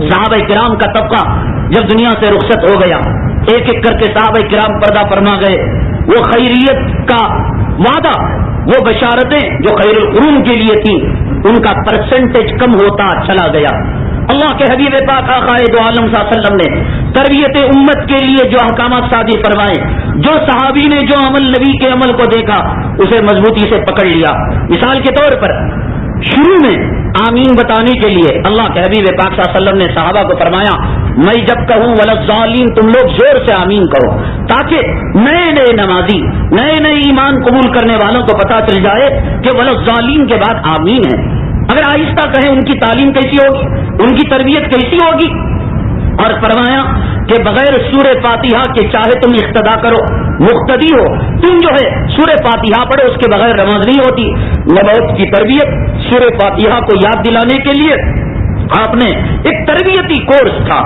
صحابہ کرام کا طبقہ جب دنیا سے رخصت ہو گیا, ایک ایک کر کے صحابہ کرام پردہ فرما گئے. وہ خیریت کا وعدہ, وہ بشارتیں جو خیر القرون کے لیے تھی, ان کا پرسنٹیج کم ہوتا چلا گیا. اللہ کے حبیب پاک آقا دو عالم صلی اللہ علیہ وسلم نے تربیت امت کے لیے جو احکامات صادر فرمائے, جو صحابی نے جو عمل نبی کے عمل کو دیکھا اسے مضبوطی سے پکڑ لیا. مثال کے طور پر شروع میں آمین بتانے کے لیے اللہ کے حبیب پاک صلی اللہ علیہ وسلم نے صحابہ کو فرمایا, میں جب کہوں ولضالین تم لوگ زور سے آمین کرو, تاکہ نئے نئے نمازی, نئے نئے ایمان قبول کرنے والوں کو پتا چل جائے کہ ولضالین کے بعد آمین ہے. اگر آہستہ کہیں ان کی تعلیم کیسی ہوگی, ان کی تربیت کیسی ہوگی. اور فرمایا کہ بغیر سورہ فاتحہ کے چاہے تم اقتدا کرو, مقتدی ہو, تم جو ہے سورہ فاتحہ پڑھو, اس کے بغیر نماز نہیں ہوتی. نبوت کی تربیت سورہ فاتحہ کو یاد دلانے کے لیے آپ نے ایک تربیتی کورس تھا,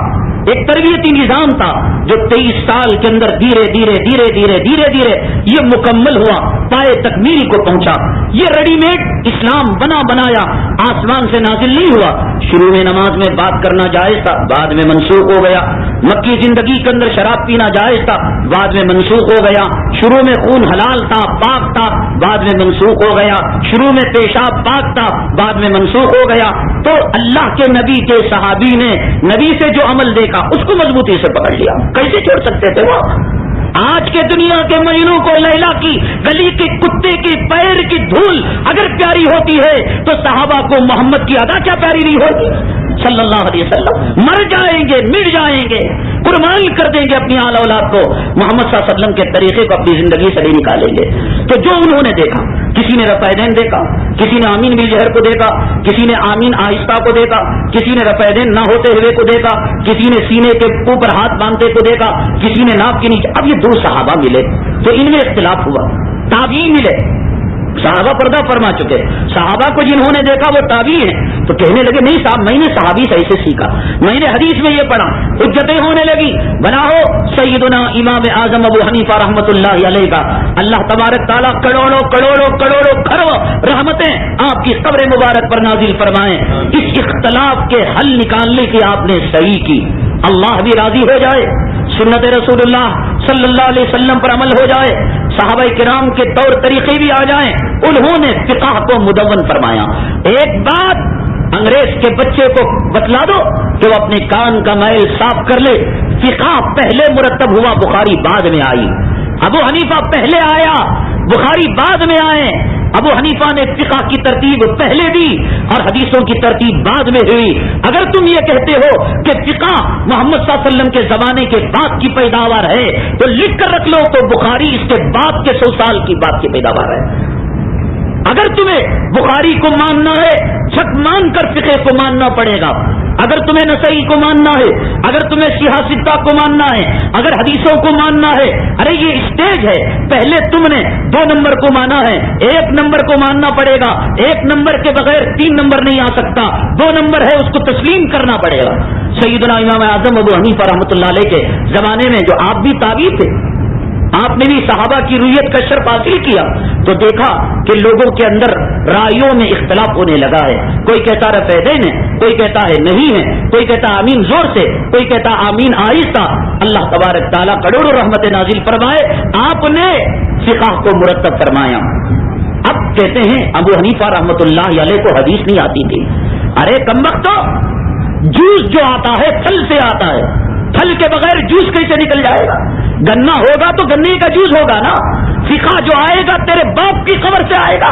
ایک تربیتی نظام تھا جو 23 سال کے اندر دھیرے دھیرے دھیرے دھیرے دھیرے دھیرے یہ مکمل ہوا, پائے تکمیل کو پہنچا. یہ ریڈی میڈ اسلام بنا بنایا آسمان سے نازل نہیں ہوا. شروع میں نماز میں بات کرنا جائز تھا, بعد میں منسوخ ہو گیا. مکی زندگی کے اندر شراب پینا جائز تھا, بعد میں منسوخ ہو گیا. شروع میں خون حلال تھا, پاک تھا, بعد میں منسوخ ہو گیا. شروع میں پیشاب پاک تھا, بعد میں منسوخ ہو گیا. تو اللہ کے نبی کے صحابی نے نبی سے جو عمل دیکھا اس کو مضبوطی سے پکڑ لیا. کیسے چھوڑ سکتے تھے وہ؟ آج کے دنیا کے مجنوں کو لیلا کی گلی کے کتے کی پیر کی دھول اگر پیاری ہوتی ہے تو صحابہ کو محمد کی ادا کیا پیاری نہیں ہوتی صلی اللہ علیہ وسلم. مر جائیں گے, مٹ جائیں گے, قربان کر دیں گے اپنی آل اولاد کو, محمد صلی اللہ علیہ وسلم کے طریقے کو اپنی زندگی سے نہیں نکالیں گے. تو جو انہوں نے دیکھا, کسی نے رفع دیکھا, کسی نے آمین بالجہر کو دیکھا, کسی نے آمین آہستہ کو دیکھا, کسی نے رفع نہ ہوتے ہوئے کو دیکھا, کسی نے سینے کے اوپر ہاتھ باندھتے کو دیکھا, کسی نے ناف کے نیچے. اب یہ 2 صحابہ ملے تو ان میں اختلاف ہوا. تابعین ملے, صحابہ پردہ فرما چکے. صحابہ کو جنہوں نے دیکھا وہ تابعی ہیں تو کہنے لگے نہیں صاحب میں نے صحابی سے ایسے سیکھا, میں نے حدیث میں یہ پڑھا. حجتیں ہونے لگی. بنا ہو سیدنا امام اعظم ابو حنیفہ رحمۃ اللہ علیہ کا اللہ تبارک تعالیٰ کروڑوں کروڑوں کروڑوں کروڑ رحمتیں آپ کی قبر مبارک پر نازل فرمائیں. اس اختلاف کے حل نکالنے کی آپ نے صحیح کی, اللہ بھی راضی ہو جائے, سنت رسول اللہ صلی اللہ علیہ وسلم پر عمل ہو جائے, صحابہ کرام کے طور طریقے بھی آ جائیں. انہوں نے فقہ کو مدون فرمایا. ایک بات انگریز کے بچے کو بتلا دو کہ وہ اپنے کان کا میل صاف کر لے. فقہ پہلے مرتب ہوا, بخاری بعد میں آئی. ابو حنیفہ پہلے آیا, بخاری بعد میں آئے. ابو حنیفہ نے فقہ کی ترتیب پہلے دی اور حدیثوں کی ترتیب بعد میں ہوئی. اگر تم یہ کہتے ہو کہ فقہ محمد صلی اللہ علیہ وسلم کے زمانے کے بعد کی پیداوار ہے تو لکھ کر رکھ لو تو بخاری اس کے بعد کے 100 سال کی بعد کی پیداوار ہے. اگر تمہیں بخاری کو ماننا ہے جھک مان کر فقہ کو ماننا پڑے گا. اگر تمہیں نسائی کو ماننا ہے, اگر تمہیں سیاستہ کو ماننا ہے, اگر حدیثوں کو ماننا ہے, ارے یہ اسٹیج ہے. پہلے تم نے 2 نمبر کو مانا ہے, 1 نمبر کو ماننا پڑے گا. 1 نمبر کے بغیر 3 نمبر نہیں آ سکتا. 2 نمبر ہے اس کو تسلیم کرنا پڑے گا. سیدنا امام اعظم ابو حنیفہ رحمۃ اللہ علیہ کے زمانے میں جو آپ بھی تابعی تھے, آپ نے بھی صحابہ کی رویت کا شرف حاصل کیا تو دیکھا کہ لوگوں کے اندر رائیوں میں اختلاف ہونے لگا ہے. کوئی کہتا رفیدین ہے, کوئی کہتا ہے نہیں ہے, کوئی کہتا آمین زور سے, کوئی کہتا آمین آہستہ. اللہ تبارک تعالیٰ کروڑوں رحمت نازل فرمائے. آپ نے فقہ کو مرتب فرمایا. اب کہتے ہیں ابو حنیفہ رحمۃ اللہ علیہ کو حدیث نہیں آتی تھی. ارے کمبختو, جوس جو آتا ہے پھل سے آتا ہے, پھل کے بغیر جوس کیسے نکل جائے گا؟ گنا ہوگا تو گنے کا جوس ہوگا نا. فقہ جو آئے گا تیرے باپ کی قبر سے آئے گا.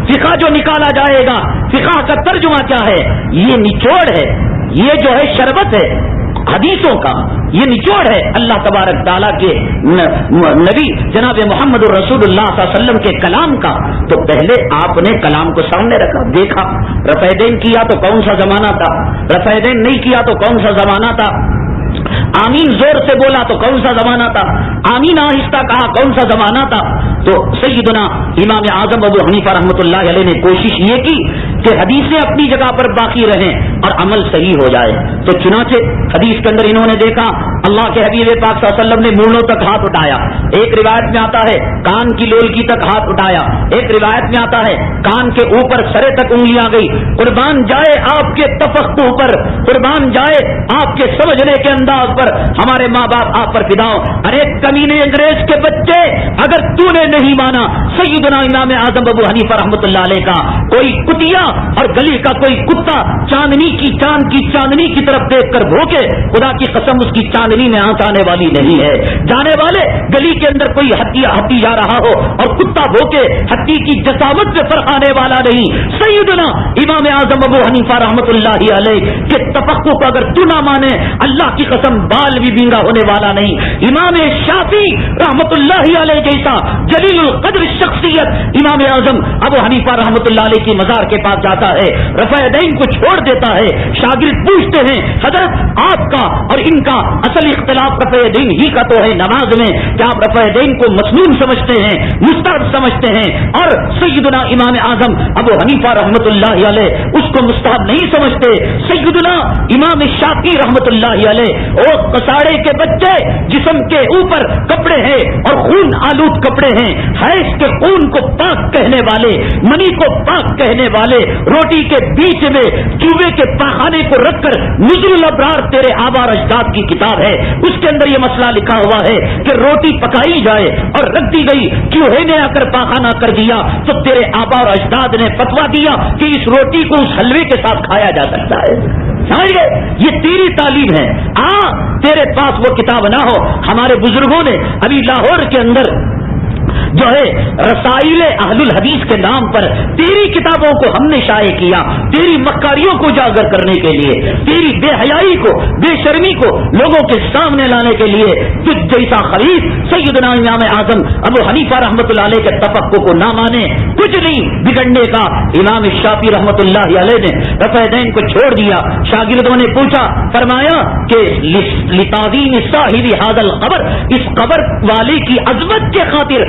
فقہ جو نکالا جائے گا, فقہ کا ترجمہ کیا ہے؟ یہ نچوڑ ہے, یہ جو ہے شربت ہے حدیثوں کا, یہ نچوڑ ہے اللہ تبارک تعالیٰ کے نبی جناب محمد الرسول اللہ صلی اللہ علیہ وسلم کے کلام کا. تو پہلے آپ نے کلام کو سامنے رکھا, دیکھا رفیدین کیا تو کون سا زمانہ تھا, رفیدین نہیں کیا تو کون سا زمانہ تھا, آمین زور سے بولا تو کون سا زمانہ تھا, آمین آہستہ کہا کون سا زمانہ تھا. تو سیدنا امام اعظم ابو حنیفہ رحمۃ اللہ علیہ نے کوشش یہ کی کہ حدیثیں اپنی جگہ پر باقی رہیں اور عمل صحیح ہو جائے. تو چنانچہ حدیث کے اندر انہوں نے دیکھا اللہ کے حبیب پاک صلی اللہ علیہ وسلم نے مونڈوں تک ہاتھ اٹھایا. ایک روایت میں آتا ہے کان کی لولکی تک ہاتھ اٹھایا. ایک روایت میں آتا ہے کان کے اوپر سرے تک انگلیاں گئی. قربان جائے آپ کے تفقہ پر, قربان جائے آپ کے سمجھنے کے انداز پر, ہمارے ماں باپ آپ پر فدا ہوں. ارے کمینے انگریز کے بچے, اگر تو نے نہیں مانا سیدنا امام اعظم ابو حنیفہ رحمۃ اللہ علیہ کا, کوئی کتیا اور گلی کا کوئی کتا چاندنی کی چاند کی چاندنی کی طرف دیکھ کر بھوکے, خدا کی قسم اس کی چاندنی میں آنکھ آنے والی نہیں ہے. جانے والے گلی کے اندر کوئی ہتی جا رہا ہو اور کتا بھوکے, ہتی کی جسامت سے فرق آنے والا نہیں. سیدنا امام اعظم ابو حنیفہ رحمۃ اللہ علیہ کے تفقہ کو اگر تو نہ مانے, اللہ کی قسم بال بھی بینگا ہونے والا نہیں. امام شافعی رحمۃ اللہ علیہ جیسا جلیل القدر شخصیت امام اعظم ابو حنیفہ رحمۃ اللہ علیہ کی مزار کے پاس جاتا ہے, رفع دین کو چھوڑ دیتا ہے. شاگرد پوچھتے ہیں حضرت آپ کا اور ان کا اصل اختلاف رفع دین ہی کا تو ہے نماز میں, کیا آپ رفع دین کو مسنون سمجھتے ہیں, مستحب سمجھتے ہیں, اور سیدنا امام اعظم ابو حنیفہ رحمۃ اللہ علیہ اس کو مستحب نہیں سمجھتے. سیدنا امام شافعی رحمۃ اللہ علیہ اور کساڑے کے بچے جسم کے اوپر کپڑے ہیں اور خون آلود کپڑے ہیں, حیض کے خون کو پاک کہنے والے, منی کو پاک کہنے والے, روٹی کے بیچ میں چوہے کے پاخانے کو رکھ کر نزل الابرار تیرے آبا اور اجداد کی کتاب ہے, اس کے اندر یہ مسئلہ لکھا ہوا ہے کہ روٹی پکائی جائے اور رکھ دی گئی, چوہے نے آ کر پاخانہ کر دیا تو تیرے آبا اور اجداد نے فتویٰ دیا کہ اس روٹی کو اس حلوے کے ساتھ کھایا جا سکتا ہے. سمجھ گئے, یہ تیری تعلیم ہے. تیرے پاس وہ کتاب نہ ہو. ہمارے بزرگوں نے ابھی لاہور کے اندر جو ہے رسائل اہل الحدیث کے نام پر تیری کتابوں کو ہم نے شائع کیا, تیری مکاریوں کو اجاگر کرنے کے لیے, تیری بے حیائی کو, بے شرمی کو لوگوں کے سامنے لانے کے لیے. تجھ جیسا خلیف سیدنا امام اعظم ابو حنیفہ رحمۃ اللہ علیہ کے تفقہ کو نہ مانے, کچھ نہیں بگڑنے کا. امام شافعی رحمۃ اللہ علیہ نے رفع دین کو چھوڑ دیا. شاگردوں نے پوچھا, فرمایا کہ لتعظیم صاحب ھذا القبر, اس قبر والے کی عظمت کے خاطر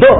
2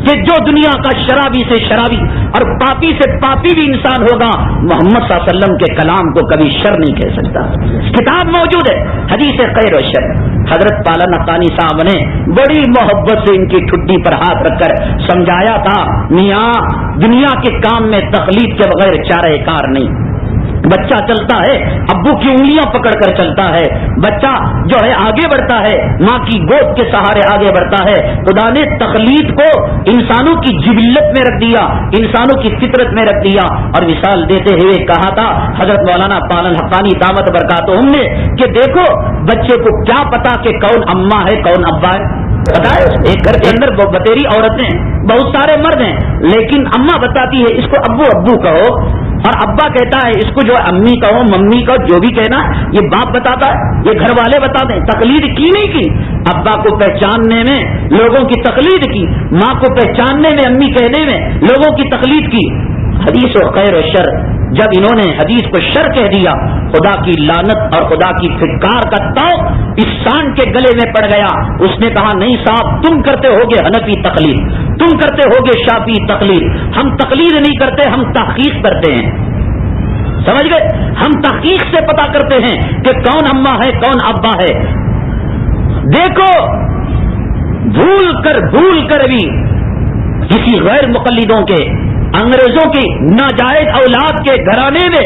کہ جو دنیا کا شرابی سے شرابی اور پاپی سے پاپی بھی انسان ہوگا، محمد صلی اللہ علیہ وسلم کے کلام کو کبھی شر نہیں کہہ سکتا. کتاب موجود ہے حدیث خیر و شر. حضرت پالن حقانی صاحب نے بڑی محبت سے ان کی ٹھڈی پر ہاتھ رکھ کر سمجھایا تھا، میاں دنیا کے کام میں تقلید کے بغیر چارہ کار نہیں. بچہ چلتا ہے ابو کی انگلیاں پکڑ کر چلتا ہے، بچہ جو ہے آگے بڑھتا ہے ماں کی گود کے سہارے آگے بڑھتا ہے. خدا نے تقلید کو انسانوں کی جبلت میں رکھ دیا، انسانوں کی فطرت میں رکھ دیا. اور مثال دیتے ہوئے کہا تھا حضرت مولانا پالن حقانی دامت برکاتہم نے کہ دیکھو بچے کو کیا پتا کہ کون اماں ہے کون ابا ہے. پتا ہے ایک گھر کے اندر بتیری عورتیں بہت سارے مرد ہیں، لیکن اماں بتاتی ہے اس کو ابو ابو کہو، اور ابا کہتا ہے اس کو جو امی کہو ممی کہو، جو بھی کہنا یہ باپ بتاتا ہے، یہ گھر والے بتاتے ہیں. تقلید کی نہیں کی، ابا کو پہچاننے میں لوگوں کی تقلید کی، ماں کو پہچاننے میں امی کہنے میں لوگوں کی تقلید کی. حدیث و خیر و شر، جب انہوں نے حدیث کو شر کہہ دیا، خدا کی لعنت اور خدا کی پھٹکار کا طوق اس سانڈ کے گلے میں پڑ گیا. اس نے کہا نہیں صاحب تم کرتے ہوگے حنفی تقلید، تم کرتے ہوگے شافعی تقلید، ہم تقلید نہیں کرتے، ہم تحقیق کرتے ہیں. سمجھ گئے؟ ہم تحقیق سے پتا کرتے ہیں کہ کون اماں ہے کون ابا ہے. دیکھو بھول کر بھی کسی غیر مقلدوں کے انگریزوں کی ناجائز اولاد کے گھرانے میں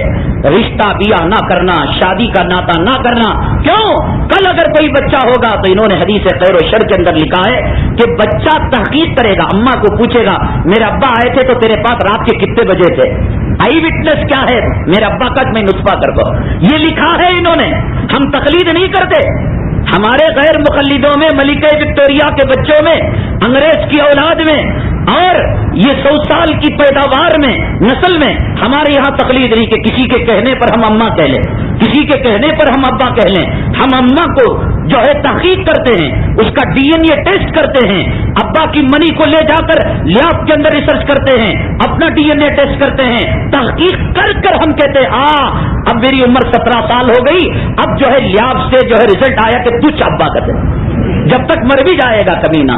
رشتہ بیاہ نہ کرنا، شادی کا ناطا نہ کرنا. کیوں؟ کل اگر کوئی بچہ ہوگا تو انہوں نے حدیث خیر و شر کے اندر لکھا ہے کہ بچہ تحقیق کرے گا، اماں کو پوچھے گا میرے ابا آئے تھے تو تیرے پاس رات کے کتنے بجے تھے؟ آئی وٹنس کیا ہے؟ میرے ابا کا میں نطفہ کر دو. یہ لکھا ہے انہوں نے. ہم تقلید نہیں کرتے. ہمارے غیر مقلدوں میں ملکہ وکٹوریہ کے بچوں میں، انگریز کی اولاد میں اور یہ 100 سال کی پیداوار میں نسل میں ہمارے یہاں تقلید نہیں کہ کسی کے کہنے پر ہم اماں کہہ لیں، کسی کے کہنے پر ہم ابا کہہ لیں. ہم اماں کو جو ہے تحقیق کرتے ہیں، اس کا ڈی این اے ٹیسٹ کرتے ہیں، ابا کی منی کو لے جا کر لیاب کے اندر ریسرچ کرتے ہیں، اپنا ڈی این اے ٹیسٹ کرتے ہیں، تحقیق کر ہم کہتے ہیں اب میری عمر 17 سال ہو گئی، اب جو ہے لیاب سے جو ہے ریزلٹ آیا کہ تجھ ابا کہتے ہیں. جب تک مر بھی جائے گا کبھی نہ.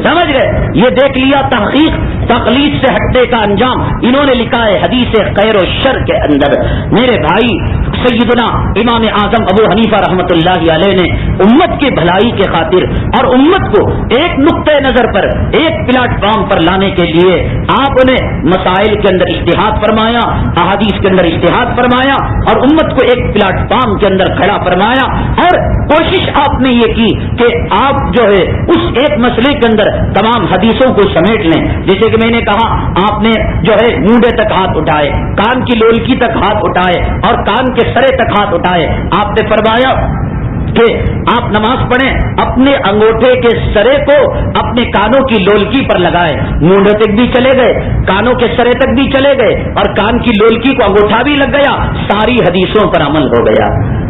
سمجھ گئے؟ یہ دیکھ لیا تحقیق تقلید سے ہٹنے کا انجام. انہوں نے لکھا ہے حدیث خیر و شر کے اندر. میرے بھائی سیدنا امام اعظم ابو حنیفہ رحمۃ اللہ علیہ نے امت کی بھلائی کے خاطر اور امت کو ایک نقطۂ نظر پر ایک پلیٹ فارم پر لانے کے لیے آپ نے مسائل کے اندر اجتہاد فرمایا، احادیث کے اندر اجتہاد فرمایا اور امت کو ایک پلیٹ فارم کے اندر کھڑا فرمایا. اور کوشش آپ نے یہ کی کہ آپ جو ہے اس ایک مسئلے کے اندر تمام حدیثوں کو سمیٹ لیں. جیسے کہ میں نے کہا آپ نے جو ہے مونڈے تک ہاتھ اٹھائے، کان کی لولکی تک ہاتھ اٹھائے اور کان کے سرے تک ہاتھ اٹھائے. آپ نے فرمایا کہ آپ نماز پڑھیں اپنے انگوٹھے کے سرے کو اپنے کانوں کی لولکی پر لگائے. مونڈے تک بھی چلے گئے، کانوں کے سرے تک بھی چلے گئے اور کان کی لولکی کو انگوٹھا بھی لگ گیا. ساری حدیثوں پر عمل ہو گیا.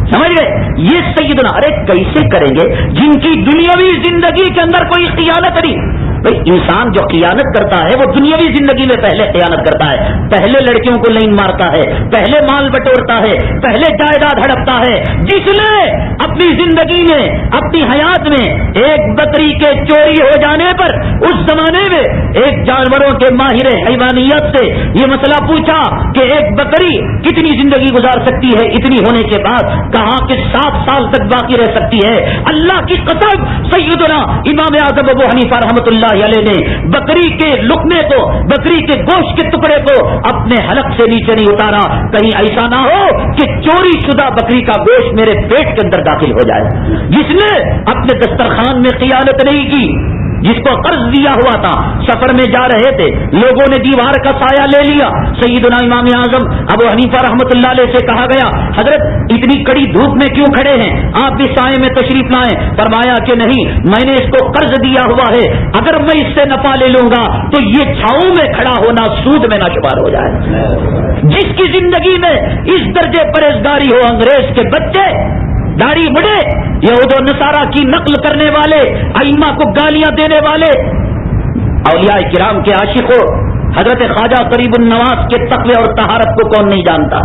سمجھ گئے؟ یہ سیدنا ارے کیسے کریں گے جن کی دنیاوی زندگی کے اندر کوئی خیانت نہیں. بھئی انسان جو خیانت کرتا ہے وہ دنیاوی زندگی میں پہلے خیانت کرتا ہے، پہلے لڑکیوں کو لائن مارتا ہے، پہلے مال بٹورتا ہے، پہلے جائیداد ہڑپتا ہے. جس نے اپنی زندگی میں اپنی حیات میں ایک بکری کے چوری ہو جانے پر اس زمانے میں ایک جانوروں کے ماہر حیوانیت سے یہ مسئلہ پوچھا کہ ایک بکری کتنی زندگی گزار سکتی ہے، اتنی ہونے کے بعد کہا کہ 7 سال تک باقی رہ سکتی ہے. اللہ کی قسم سیدنا امام اعظم ابو حنیفہ رحمۃ اللہ علیہ نے بکری کے لقمے کو، بکری کے گوشت کے ٹکڑے کو اپنے حلق سے نیچے نہیں اتارا. کہیں ایسا نہ ہو کہ چوری شدہ بکری کا گوشت میرے پیٹ کے اندر داخل ہو جائے. جس نے اپنے دسترخوان میں خیانت نہیں کی، جس کو قرض دیا ہوا تھا، سفر میں جا رہے تھے، لوگوں نے دیوار کا سایہ لے لیا. سیدنا امام اعظم ابو حنیفہ رحمۃ اللہ علیہ سے کہا گیا حضرت اتنی کڑی دھوپ میں کیوں کھڑے ہیں، آپ بھی سائے میں تشریف لائیں. فرمایا کہ نہیں، میں نے اس کو قرض دیا ہوا ہے، اگر میں اس سے نفع لے لوں گا تو یہ چھاؤں میں کھڑا ہونا سود میں نہ شمار ہو جائے. جس کی زندگی میں اس درجے پرہیزگاری ہو، انگریز کے بچے داڑھی بڑھے، یہود و نصارہ کی نقل کرنے والے، ائمہ کو گالیاں دینے والے، اولیاء کرام کے عاشقوں، حضرت خواجہ قریب النواز کے تقوی اور طہارت کو کون نہیں جانتا،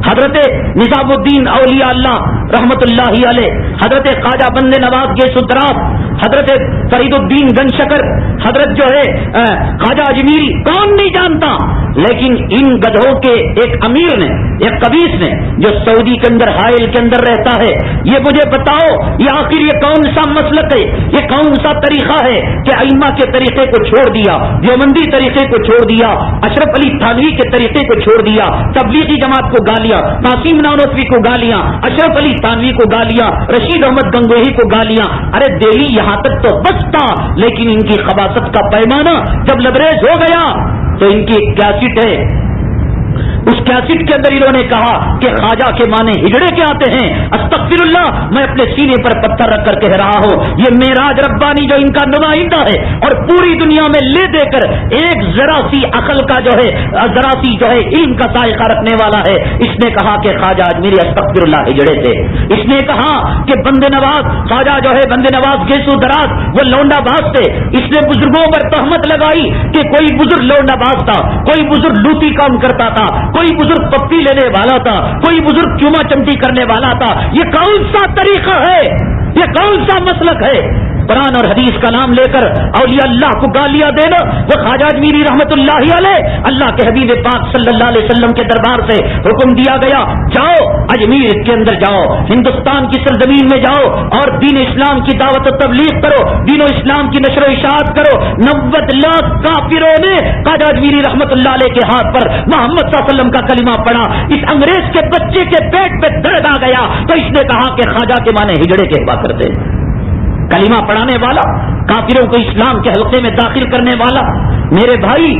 حضرت نظام الدین اولیاء اللہ رحمت اللہ علیہ، حضرت خواجہ بند نواز کے سترات حضرت فرید الدین گنج شکر، حضرت جو ہے خواجہ اجمیری، کون نہیں جانتا، لیکن ان گدھوں کے ایک امیر نے، ایک قبیس نے جو سعودی کے اندر حائل کے اندر رہتا ہے، یہ مجھے بتاؤ یہ آخر یہ کون سا مسلک ہے، یہ کون سا طریقہ ہے کہ ائمہ کے طریقے کو چھوڑ دیا، دیوبندی طریقے کو چھوڑ دیا، اشرف علی تھانوی کے طریقے کو چھوڑ دیا، تبلیغی جماعت کو گالیاں، قاسم نانوتوی کو گالیاں، اشرف علی تھانوی کو گالیاں، رشید احمد گنگوہی کو گالیاں، ارے دہلی یہاں تک تو بس تھا، لیکن ان کی خباثت کا پیمانہ جب لبریز ہو گیا تو ان کی ایک کیسٹ ہے، اس کیسٹ کے اندر انہوں نے کہا کہ خواجہ کے معنی ہجڑے کے آتے ہیں، استغفر اللہ، میں اپنے سینے پر پتھر رکھ کر کہہ رہا ہوں یہ معراج ربانی جو ان کا نمائندہ ہے اور پوری دنیا میں لے دے کر ایک ذرا سی عقل کا جو ہے، ذرا سی جو ہے علم کا ذائقہ رکھنے والا ہے، اس نے کہا کہ خواجہ اجمیری استغفر اللہ ہجڑے تھے، اس نے کہا کہ بندے نواز خواجہ جو ہے بندے نواز گیسو دراز وہ لونڈا باز تھے، اس نے بزرگوں پر تہمت لگائی کہ کوئی بزرگ لونڈا باز تھا، کوئی بزرگ لوٹی کام کرتا تھا، کوئی بزرگ پپی لینے والا تھا، کوئی بزرگ چوما چمٹی کرنے والا تھا، یہ کون سا طریقہ ہے، یہ کون سا مسلک ہے؟ قرآن اور حدیث کا نام لے کر اولیاء اللہ کو گالیاں دینا، وہ خواجہ اجمیری رحمت اللہ علیہ، اللہ کے حبیب پاک صلی اللہ علیہ وسلم کے دربار سے حکم دیا گیا جاؤ اجمیر کے اندر جاؤ، ہندوستان کی سرزمین میں جاؤ اور دین اسلام کی دعوت و تبلیغ کرو، دین و اسلام کی نشر و اشاعت کرو۔ 90 لاکھ کافروں نے خواجہ اجمیری رحمت اللہ علیہ کے ہاتھ پر محمد صلی اللہ علیہ وسلم کا کلمہ پڑھا، اس انگریز کے بچے کے پیٹ پہ درد آ گیا تو اس نے کہا کہ خواجہ کے معنی ہجڑے کے ہوا کرتے، کلمہ پڑھانے والا، کافروں کو اسلام کے حلقے میں داخل کرنے والا۔ میرے بھائی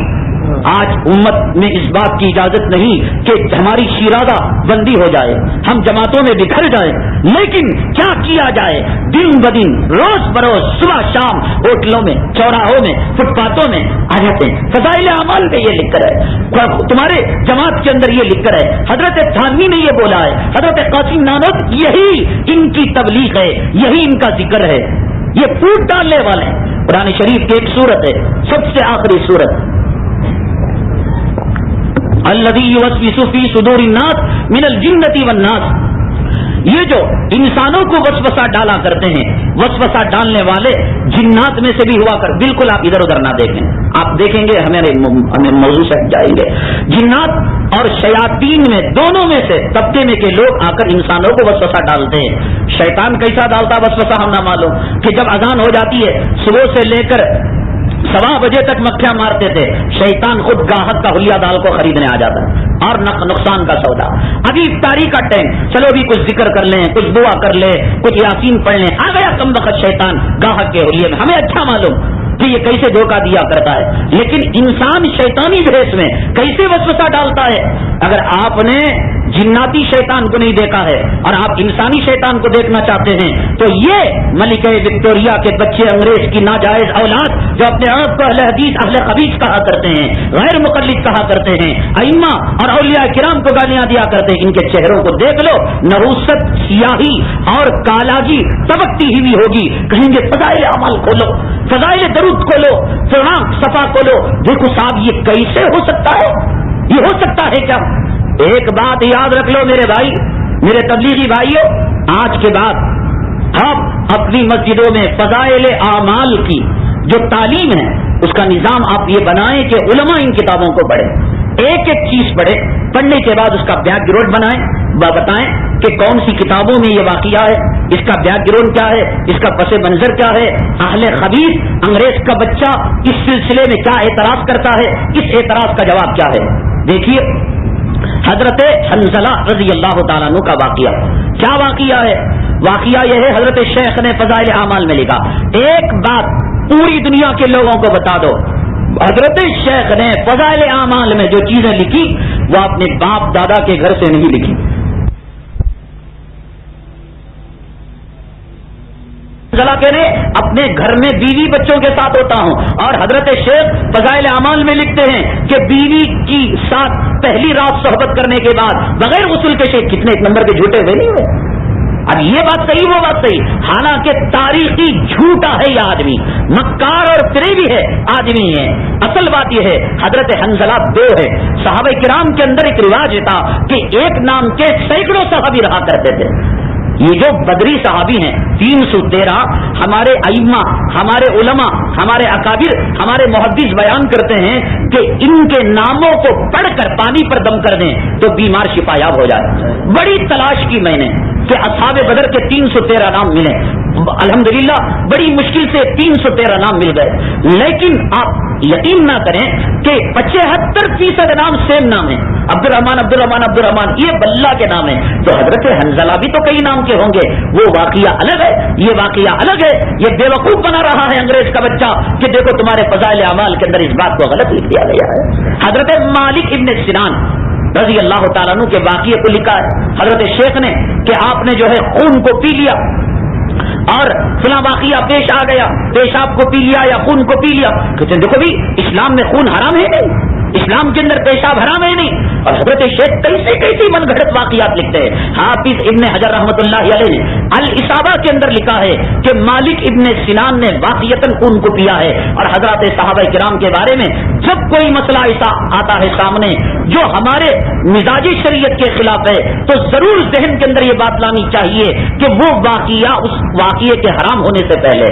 آج امت میں اس بات کی اجازت نہیں کہ ہماری شیرازہ بندی ہو جائے، ہم جماعتوں میں بکھر جائیں، لیکن کیا کیا جائے؟ دن بدن روز بروز صبح شام ہوٹلوں میں، چوراہوں میں، فٹ پاتھوں میں آ جاتے ہیں، فضائل اعمال میں یہ لکھ کر ہے، تمہارے جماعت کے اندر یہ لکھ کر ہے، حضرت تھانوی نے یہ بولا ہے، حضرت قاسم نانوت، یہی ان کی تبلیغ ہے، یہی ان کا ذکر ہے، یہ پھوٹ ڈالنے والے ہیں۔ قرآن شریف کی ایک سورت ہے، سب سے آخری سورت، الذی یوسوس فی صدور الناس من الجنۃ والناس، یہ جو انسانوں کو وسوسہ ڈالا کرتے ہیں، وسوسہ ڈالنے والے جنات میں سے بھی ہوا کر، بالکل آپ ادھر ادھر نہ دیکھیں، آپ دیکھیں گے ہمیں موضوع سے جائیں گے، جنات اور شیاطین میں دونوں میں سے طبقے میں کے لوگ آ کر انسانوں کو وسوسہ ڈالتے ہیں۔ شیطان کیسا ڈالتا وسوسہ ہم نہ معلوم کہ جب اذان ہو جاتی ہے صبح سے لے کر 1:15 بجے تک مکھیاں مارتے تھے، شیطان خود گاہک کا حلیہ دال کو خریدنے آ جاتا ہے اور نقصان کا سودا، ابھی افطاری کا ٹائم، چلو بھی کچھ ذکر کر لیں، کچھ دعا کر لیں، کچھ یاسین پڑھ لیں، آ گیا کم وقت شیطان گاہک کے حلیے میں۔ ہمیں اچھا معلوم کہ یہ کیسے دھوکہ دیا کرتا ہے، لیکن انسان شیطانی بھیس میں کیسے وسوسہ ڈالتا ہے۔ اگر آپ نے جناتی شیطان کو نہیں دیکھا ہے اور آپ انسانی شیطان کو دیکھنا چاہتے ہیں تو یہ ملکہ وکٹوریہ کے بچے انگریز کی ناجائز اولاد جو اپنے آپ کو اہل حدیث اہل خبیث کہا کرتے ہیں، غیر مقلد کہا کرتے ہیں، ائمہ اور اولیاء کرام کو گالیاں دیا کرتے ہیں، ان کے چہروں کو دیکھ لو، نحوست، سیاہی اور کالاگی تبکتی ہوئی ہوگی، کہیں گے فضائل اعمال کھولو، فضائل درود کھولو، فلاں صفحہ کھولو، دیکھو صاحب یہ کیسے ہو سکتا ہے، یہ ہو سکتا ہے کیا؟ ایک بات یاد رکھ لو میرے بھائی، میرے تبلیغی بھائیوں، آج کے بعد ہم اپنی مسجدوں میں فضائل اعمال کی جو تعلیم ہے اس کا نظام آپ یہ بنائیں کہ علماء ان کتابوں کو پڑھیں، ایک ایک چیز پڑھیں، پڑھنے کے بعد اس کا بیک گراؤنڈ بنائیں، بتائیں کہ کون سی کتابوں میں یہ واقعہ ہے، اس کا بیک گراؤنڈ کیا ہے، اس کا پس منظر کیا ہے، اہل خبیث انگریز کا بچہ اس سلسلے میں کیا اعتراض کرتا ہے، اس اعتراض کا جواب کیا ہے۔ دیکھیے حضرت حنظلہ رضی اللہ تعالیٰ عنہ کا واقعہ، کیا واقعہ ہے؟ واقعہ یہ ہے، حضرت شیخ نے فضائل اعمال میں لکھا، ایک بات پوری دنیا کے لوگوں کو بتا دو، حضرت شیخ نے فضائل اعمال میں جو چیزیں لکھی وہ اپنے باپ دادا کے گھر سے نہیں لکھی۔ کہنے اپنے گھر میں بیوی بچوں کے ساتھ ہوتا ہوں، اور حضرت شیخ فضائل اعمال میں لکھتے ہیں کہ بیوی کی ساتھ پہلی رات صحبت کرنے کے بعد بغیر غسل کے شیخ، کتنے ایک نمبر کے جھوٹے ہوئے نہیں ہوئے؟ اب یہ بات صحیح وہ بات صحیح، حالانکہ تاریخی جھوٹا ہے یہ آدمی، مکار اور فریبی ہے آدمی ہے۔ اصل بات یہ ہے حضرت حنظلہ 2 ہے، صحابہ کرام کے اندر ایک رواج تھا کہ ایک نام کے سینکڑوں صحابی رہا کرتے تھے، یہ جو بدری صحابی ہیں 313 ہمارے ائمہ، ہمارے علماء، ہمارے اکابر، ہمارے محدث بیان کرتے ہیں کہ ان کے ناموں کو پڑھ کر پانی پر دم کر دیں تو بیمار شفا یاب ہو جائے. بڑی تلاش کی میں نے کہ اصحاب بدر کے 313 نام ملے. الحمدللہ بڑی مشکل سے 313 نام مل گئے. لیکن آپ یقین نہ کریں کہ 75% نام سیم نام ہے. عبد الرحمان یہ بلہ کے نام ہے. تو حضرت حنزلہ بھی تو کئی نام کے ہوں گے. وہ واقعہ الگ ہے، یہ واقعہ الگ ہے. یہ بے وقوف بنا رہا ہے انگریز کا بچہ کہ دیکھو تمہارے فضائل اعمال کے اندر اس بات کو غلط لکھ دیا گیا ہے. حضرت مالک ابن سنان رضی اللہ تعالیٰ عنہ کے واقعے کو لکھا ہے حضرت شیخ نے کہ آپ نے جو ہے خون کو پی لیا اور فلاں واقعہ پیش آ گیا، پیشاب کو پی لیا یا خون کو پی لیا. کہتے ہیں دیکھو بھی اسلام میں خون حرام ہے نہیں، اسلام کے اندر پیشاب حرام ہے نہیں. اور حضرت شیخ کیسی من گھڑت واقعات لکھتے ہیں. حافظ ابن حجر رحمۃ اللہ علیہ نے الاصابہ کے اندر لکھا ہے کہ مالک ابن سنان نے واقعتاً خون کو پیا ہے. اور حضرات صحابہ کرام کے بارے میں جب کوئی مسئلہ ایسا آتا ہے سامنے جو ہمارے مزاجی شریعت کے خلاف ہے تو ضرور ذہن کے اندر یہ بات لانی چاہیے کہ وہ واقعہ اس واقعے کے حرام ہونے سے پہلے.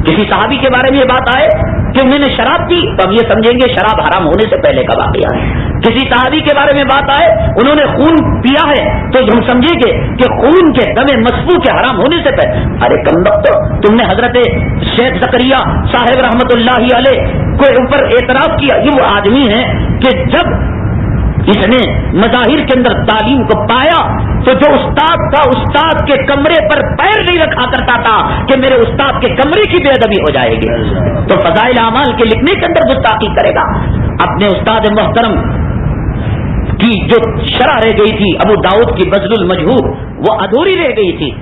کسی صحابی کے بارے میں یہ بات آئے کہ انہوں نے شراب پی تو ہم یہ سمجھیں گے شراب حرام ہونے سے پہلے کا واقعہ ہے. کسی صحابی کے بارے میں بات آئے انہوں نے خون پیا ہے تو ہم سمجھیں گے کہ خون کے دم مسفوح کے حرام ہونے سے پہلے. ارے کمبخت تم نے حضرت شیخ زکریا صاحب رحمت اللہ علیہ کے اوپر اعتراف کیا. یہ وہ آدمی ہے کہ جب اس نے مظاہر کے اندر تعلیم کو پایا تو جو استاد تھا استاد کے کمرے پر پیر نہیں رکھا کرتا تھا کہ میرے استاد کے کمرے کی بے ادبی ہو جائے گی. تو فضائل اعمال کے لکھنے کے اندر گستاخی کرے گا. اپنے استاد محترم کی جو شرح رہ گئی تھی ابو داؤد کی بذل المجہود وہ ادھوری رہ گئی تھی.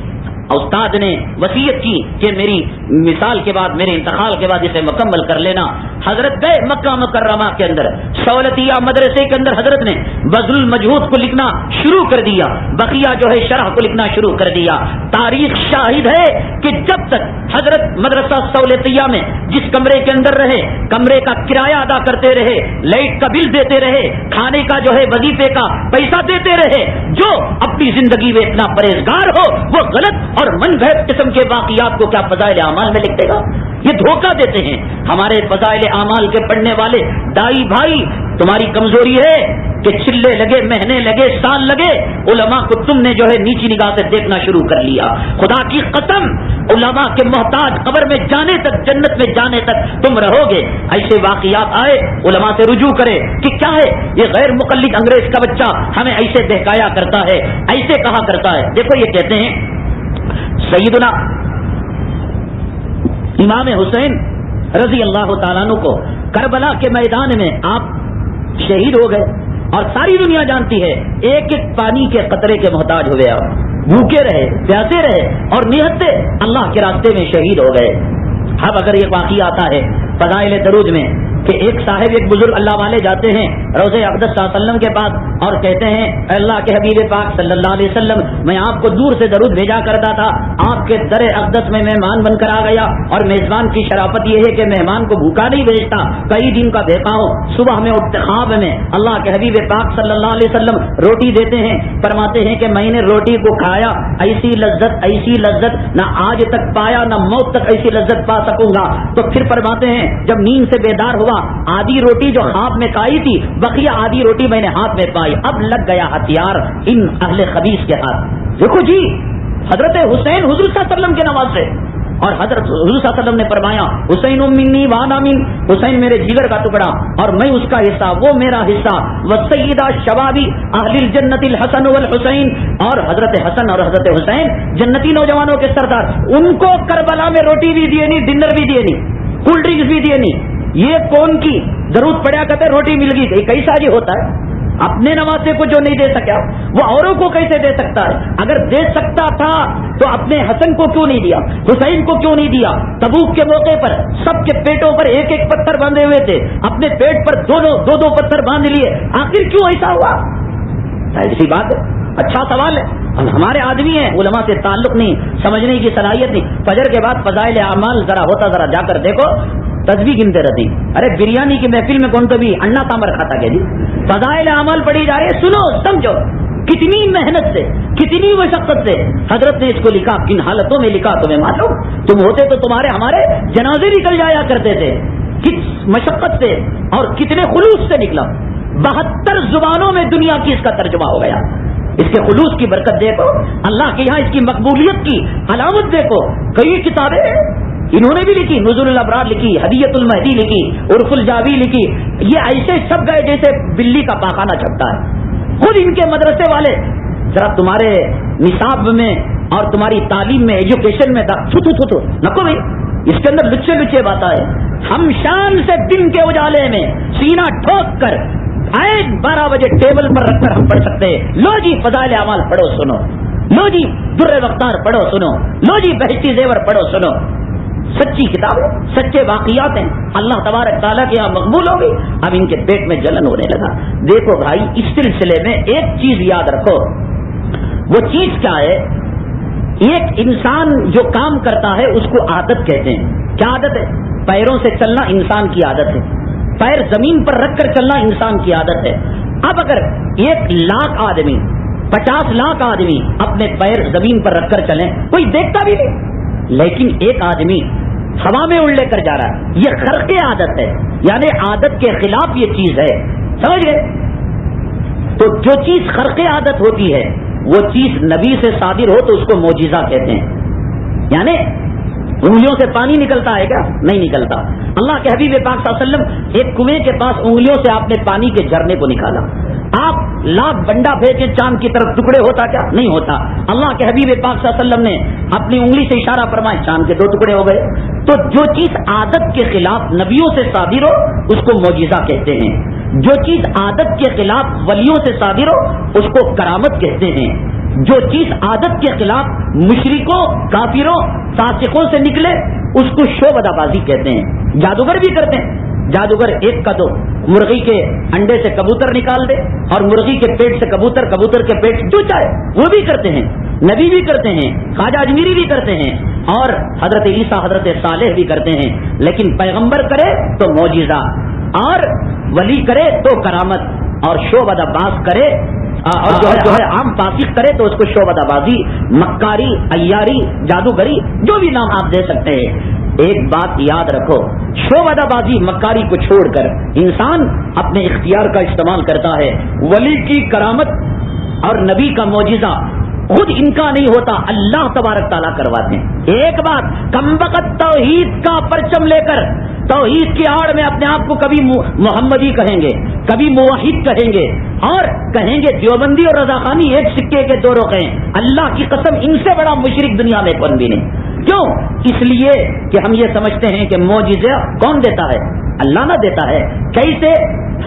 استاد نے وصیت کی کہ میری مثال کے بعد میرے انتقال کے بعد اسے مکمل کر لینا. حضرت گئے مکہ مکرمہ کے اندر سہولتیہ مدرسے کے اندر حضرت نے بذل المجہود کو لکھنا شروع کر دیا، بقیہ جو ہے شرح کو لکھنا شروع کر دیا. تاریخ شاہد ہے کہ جب تک حضرت مدرسہ سہولتیہ میں جس کمرے کے اندر رہے کمرے کا کرایہ ادا کرتے رہے، لائٹ کا بل دیتے رہے، کھانے کا جو ہے وظیفے کا پیسہ دیتے رہے، جو اپنی زندگی میں اتنا پرہیزگار ہو وہ غلط اور من گھڑت قسم کے واقعات کو کیا فضائل اعمال میں لکھ دے گا. یہ دھوکہ دیتے ہیں ہمارے فضائل اعمال کے پڑھنے والے دائی بھائی. تمہاری کمزوری ہے کہ چلے لگے، مہینے لگے، سال لگے، علماء کو تم نے جو ہے نیچی نگاہ سے دیکھنا شروع کر لیا. خدا کی قسم علماء کے محتاج قبر میں جانے تک، جنت میں جانے تک تم رہو گے. ایسے واقعات آئے علماء سے رجوع کرے کہ کیا ہے یہ غیر مقلد انگریز کا بچہ ہمیں ایسے بہکایا کرتا ہے، ایسے کہا کرتا ہے. دیکھو یہ کہتے ہیں سیدنا امام حسین رضی اللہ تعالیٰ عنہ کو کربلا کے میدان میں آپ شہید ہو گئے اور ساری دنیا جانتی ہے ایک ایک پانی کے قطرے کے محتاج ہوئے، آپ بھوکے رہے، پیاسے رہے اور نہتے اللہ کے راستے میں شہید ہو گئے. اب اگر یہ واقعہ آتا ہے فضائل درود میں کہ ایک صاحب ایک بزرگ اللہ والے جاتے ہیں روضہ اقدس صلی اللہ علیہ وسلم کے پاس اور کہتے ہیں اللہ کے حبیب پاک صلی اللہ علیہ وسلم میں آپ کو دور سے درود بھیجا کرتا تھا، آپ کے در اقدس میں مہمان بن کر آ گیا اور میزبان کی شرافت یہ ہے کہ مہمان کو بھوکا نہیں بھیجتا، کئی دن کا بھیکا ہو، صبح میں اٹھتے خواب میں اللہ کے حبیب پاک صلی اللہ علیہ وسلم روٹی دیتے ہیں، فرماتے ہیں کہ میں نے روٹی کو کھایا، ایسی لذت نہ آج تک پایا نہ موت تک ایسی لذت پا سکوں گا. تو پھر فرماتے ہیں جب نیند سے بیدار ہوا آدھی روٹی جو خواب میں کھائی تھی بقیہ آدھی روٹی میں نے ہاتھ میں پائی، اب لگ گیا ہتھیار ان اہل خبیث کے ہاتھ. دیکھو جی حضرت حسین حضور صلی اللہ علیہ وسلم کے نواز سے، اور حضرت حضور صلی اللہ علیہ وسلم نے فرمایا حسین منی وانا من، حسین میرے جگر کا ٹکڑا اور میں اس کا حصہ، وہ میرا حصہ. وسیدہ شبابی اہل الجنت الحسن والحسین، اور حضرت حسن اور حضرت حسین جنتی نوجوانوں کے سردار، ان کو کربلا میں روٹی بھی دیے نہیں، ڈنر بھی دیے نہیں، کولڈ ڈرنکس بھی دیے نہیں. یہ کون کی ضرورت پڑیا کرتے روٹی مل گئی، کیسا جی ہوتا ہے؟ اپنے نواسے کو جو نہیں دے سکا وہ اوروں کو کیسے دے سکتا ہے؟ اگر دے سکتا تھا تو اپنے حسن کو کیوں نہیں دیا، حسین کو کیوں نہیں دیا؟ تبوک کے موقع پر سب کے پیٹوں پر ایک ایک پتھر باندھے ہوئے تھے، اپنے پیٹ پر دو پتھر باندھ لیے، آخر کیوں ایسا ہوا؟ ایسی بات ہے. اچھا سوال ہے. ہمارے آدمی ہیں، علماء سے تعلق نہیں، سمجھنے کی صلاحیت نہیں. فجر کے بعد فضائل اعمال ذرا جا کر دیکھو، تسبیح گنتے رہتی. ارے بریانی کی محفل میں کون تو بھی انا سامر کھاتا کہ جی فضائل اعمال پڑھی جا رہی ہے، سنو سمجھو. کتنی محنت سے, کتنی مشقت سے حضرت نے اس کو لکھا. کن حالتوں میں لکھا تمہیں معلوم؟ تم ہوتے تو تمہارے ہمارے جنازے نکل جایا کرتے تھے. کس مشقت سے اور کتنے خلوص سے نکلا. 72 زبانوں میں دنیا کی اس کا ترجمہ ہو گیا. اس کے خلوص کی برکت دیکھو, اللہ کے یہاں اس کی مقبولیت کی علامت دیکھو. کئی کتابیں انہوں نے بھی لکھی, نزول الابرار لکھی, ہدیت المہدی لکھی, عرف الجاوی لکھی. یہ ایسے چھپ گئے جیسے بلی کا پاخانہ چھپتا ہے. خود ان کے مدرسے والے ذرا تمہارے نصاب میں اور تمہاری تعلیم میں, ایجوکیشن میں نکو بھائی, اس کے اندر لچے لچے بات آئے. ہم شان سے دن کے اجالے میں سینہ ٹھوک کر آئے 12 بجے ٹیبل پر رکھ کر ہم پڑھ سکتے ہیں. لو جی فضائل اعمال پڑھو سنو, لو جی در وقتار پڑھو سنو, لو جی بہشتی زیور پڑھو سنو. سچی کتابیں, سچے واقعات ہیں, اللہ تبارک تعالیٰ کے یہاں مقبول ہو گئی. اب ان کے پیٹ میں جلن ہونے لگا. دیکھو بھائی, اس سلسلے میں ایک چیز یاد رکھو. وہ چیز کیا ہے؟ ایک انسان جو کام کرتا ہے اس کو عادت کہتے ہیں. کیا عادت ہے؟ پیروں سے چلنا انسان کی عادت ہے. پیر زمین پر رکھ کر چلنا انسان کی عادت ہے. اب اگر 1 لاکھ آدمی, 50 لاکھ آدمی اپنے پیر زمین پر رکھ کر چلیں, کوئی دیکھتا بھی نہیں. لیکن ایک آدمی ہوا میں اڑ لے کر جا رہا ہے, یہ خرق عادت ہے. یعنی عادت کے خلاف یہ چیز ہے. سمجھ گئے؟ تو جو چیز خرق عادت ہوتی ہے وہ چیز نبی سے صادر ہو تو اس کو معجزہ کہتے ہیں. یعنی انگلیوں سے پانی نکلتا ہے کیا؟ نہیں نکلتا. اللہ کے حبیب پاک صلی اللہ علیہ وسلم ایک کنویں کے پاس انگلیوں سے آپ نے پانی کے جھرنے کو نکالا. آپ لاکھ بنڈا پھینکے چاند کی طرف ٹکڑے ہوتا کیا؟ نہیں ہوتا. اللہ کے حبیب پاک صلی اللہ علیہ وسلم نے اپنی انگلی سے اشارہ فرمایا, چاند کے 2 ٹکڑے ہو گئے. تو جو چیز عادت کے خلاف نبیوں سے صادر ہو اس کو معجزہ کہتے ہیں. جو چیز عادت کے خلاف ولیوں سے صادر ہو اس کو کرامت کہتے ہیں. جو چیز عادت کے خلاف مشرکوں, کافروں, فاسقوں سے نکلے اس کو شعبدہ بازی کہتے ہیں. جادوگر بھی کرتے ہیں. جادوگر ایک کا تو مرغی کے انڈے سے کبوتر نکال دے, اور مرغی کے پیٹ سے کبوتر, کبوتر کے پیٹ سے جو چاہے وہ بھی کرتے ہیں. نبی بھی کرتے ہیں, خواجہ اجمیری بھی کرتے ہیں, اور حضرت عیسیٰ, حضرت صالح بھی کرتے ہیں. لیکن پیغمبر کرے تو معجزہ, اور ولی کرے تو کرامت, اور شعبدہ باز کرے اور جو ہے عام فاسق کرے تو اس کو شعبدہ بازی, مکاری, عیاری, جادوگری, جو بھی نام آپ دے سکتے ہیں. ایک بات یاد رکھو, شعبدہ بازی, مکاری کو چھوڑ کر انسان اپنے اختیار کا استعمال کرتا ہے. ولی کی کرامت اور نبی کا معجزہ خود ان کا نہیں ہوتا, اللہ تبارک تعالیٰ کرواتے ہیں. ایک بات, کمبخت توحید کا پرچم لے کر توحید کی آڑ میں اپنے آپ کو کبھی محمدی کہیں گے, کبھی موحد کہیں گے, اور کہیں گے دیوبندی اور رضاخانی ایک سکے کے 2 رخ ہیں. اللہ کی قسم ان سے بڑا مشرک دنیا میں کون بھی نہیں. کیوں؟ اس لیے کہ ہم یہ سمجھتے ہیں کہ معجزہ کون دیتا ہے؟ اللہ نہ دیتا ہے. کیسے؟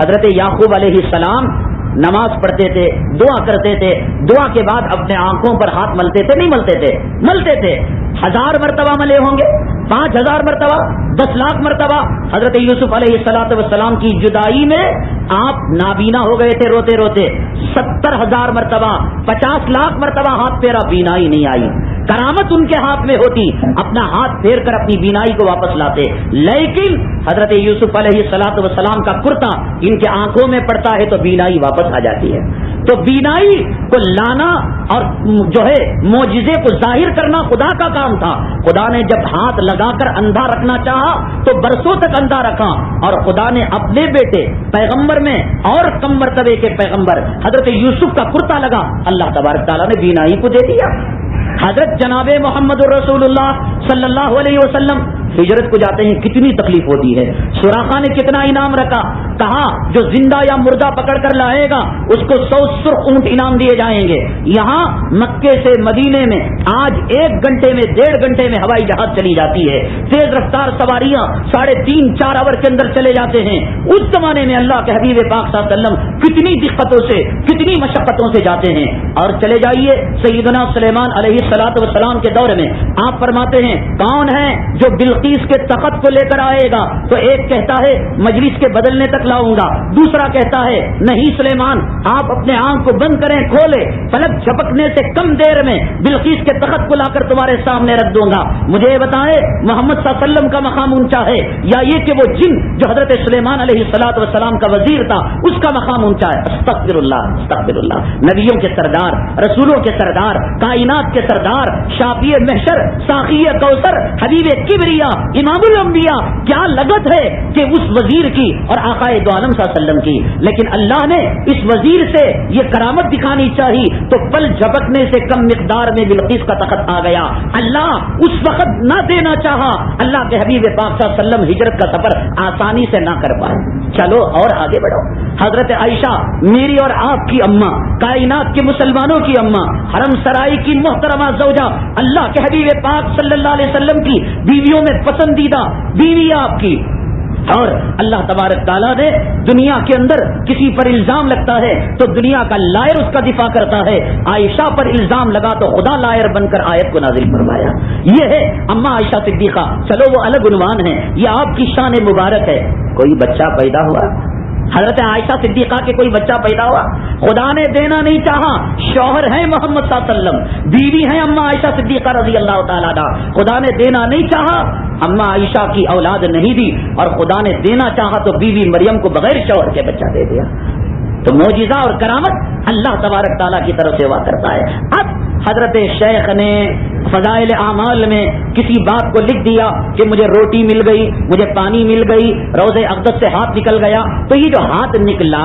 حضرت یعقوب علیہ السلام نماز پڑھتے تھے, دعا کرتے تھے, دعا کے بعد اپنے آنکھوں پر ہاتھ ملتے تھے, نہیں ملتے تھے؟ ملتے تھے. 1000 مرتبہ ملے ہوں گے, 5000 مرتبہ, 10 لاکھ مرتبہ. حضرت یوسف علیہ السلام کی جدائی میں آپ نابینا ہو گئے تھے روتے روتے. 70,000 مرتبہ, 50 لاکھ مرتبہ ہاتھ پھیرا, بینائی نہیں آئی. کرامت ان کے ہاتھ میں ہوتی, اپنا ہاتھ پھیر کر اپنی بینائی کو واپس لاتے. لیکن حضرت یوسف علیہ السلام کا کرتا ان کے آنکھوں میں پڑتا ہے تو بینائی واپس آ جاتی ہے. تو بینائی کو لانا اور جو ہے معجزے کو ظاہر کرنا خدا کا کام تھا. خدا نے جب ہاتھ لگا کر اندھا رکھنا چاہا تو برسوں تک اندھا رکھا, اور خدا نے اپنے بیٹے پیغمبر میں اور کم مرتبے کے پیغمبر حضرت یوسف کا کرتا لگا, اللہ تبارک تعالیٰ نے بینائی کو دے دیا. حضرت جناب محمد رسول اللہ صلی اللہ علیہ وسلم ہجرت کو جاتے ہیں, کتنی تکلیف ہوتی ہے. سراقہ نے کتنا انعام رکھا, کہا جو زندہ یا مردہ پکڑ کر لائے گا اس کو 100 سرخ اونٹ انعام دیے جائیں گے. یہاں مکے سے مدینے میں آج 1 گھنٹے میں 1.5 گھنٹے میں ہوائی جہاز چلی جاتی ہے. تیز رفتار سواریاں 3.5-4 آور کے اندر چلے جاتے ہیں. اس زمانے میں اللہ کے حبیب پاک صلی اللہ علیہ وسلم کتنی دقتوں سے, کتنی مشقتوں سے جاتے ہیں. اور چلے جائیے سیدنا سلیمان علیہ السلام کے دور میں, آپ فرماتے ہیں کون ہے جو بلقیس کے تخت کو لے کر آئے گا, تو ایک کہتا ہے مجلس کے بدلنے تک دکھلاؤں گا. دوسرا کہتا ہے نہیں سلیمان آپ اپنے آنکھ کو بند کریں کھولے, فلک جھپکنے سے کم دیر میں بلقیس کے تخت کو لا کر تمہارے سامنے رکھ دوں گا. مجھے یہ بتائیں محمد صلی اللہ علیہ وسلم کا مقام اونچا ہے یا یہ کہ وہ جن جو حضرت سلیمان علیہ الصلوۃ والسلام کا وزیر تھا اس کا مقام اونچا ہے؟ استغفر اللہ استغفر اللہ. نبیوں کے سردار, رسولوں کے سردار, کائنات کے سردار, شافی محشر, ساقی کوثر, حبیب کبریا, امام الانبیاء, کیا لگت ہے کہ اس وزیر کی اور آقا دو عالم صلی اللہ علیہ وسلم کی. لیکن اللہ نے اس وزیر سے یہ کرامت دکھانی چاہی تو پل جھپکنے سے کم مقدار میں بلقیس کا تخت آ گیا. اللہ اس وقت نہ دینا چاہا, اللہ کے حبیب پاک صلی اللہ علیہ وسلم ہجرت کا سفر آسانی سے نہ کر پائے. چلو اور آگے بڑھو. حضرت عائشہ میری اور آپ کی اماں, کائنات کے مسلمانوں کی اماں, حرم سرائی کی محترمہ زوجہ, اللہ کے حبیب پاک صلی اللہ علیہ وسلم کی بیویوں میں پسندیدہ بیوی آپ کی, اور اللہ تبارک تعالیٰ نے دنیا کے اندر کسی پر الزام لگتا ہے تو دنیا کا لائر اس کا دفاع کرتا ہے. عائشہ پر الزام لگا تو خدا لائر بن کر آیت کو نازل فرمایا. یہ ہے اماں عائشہ صدیقہ. چلو وہ الگ عنوان ہے, یہ آپ کی شان مبارک ہے. کوئی بچہ پیدا ہوا, حضرت عائشہ صدیقہ کے کوئی بچہ پیدا ہوا, خدا نے دینا نہیں چاہا. شوہر ہیں محمد صلی اللہ علیہ وسلم, بیوی ہیں اماں عائشہ صدیقہ رضی اللہ تعالیٰ عنہا, خدا نے دینا نہیں چاہا, اماں عائشہ کی اولاد نہیں دی, اور خدا نے دینا چاہا تو بیوی مریم کو بغیر شوہر کے بچہ دے دیا. تو معجزہ اور کرامت اللہ تبارک تعالیٰ کی طرف سے ہوا کرتا ہے. اب حضرت شیخ نے فضائل اعمال میں کسی بات کو لکھ دیا کہ مجھے روٹی مل گئی, مجھے پانی مل گئی, روضہ اقدس سے ہاتھ نکل گیا, تو یہ جو ہاتھ نکلا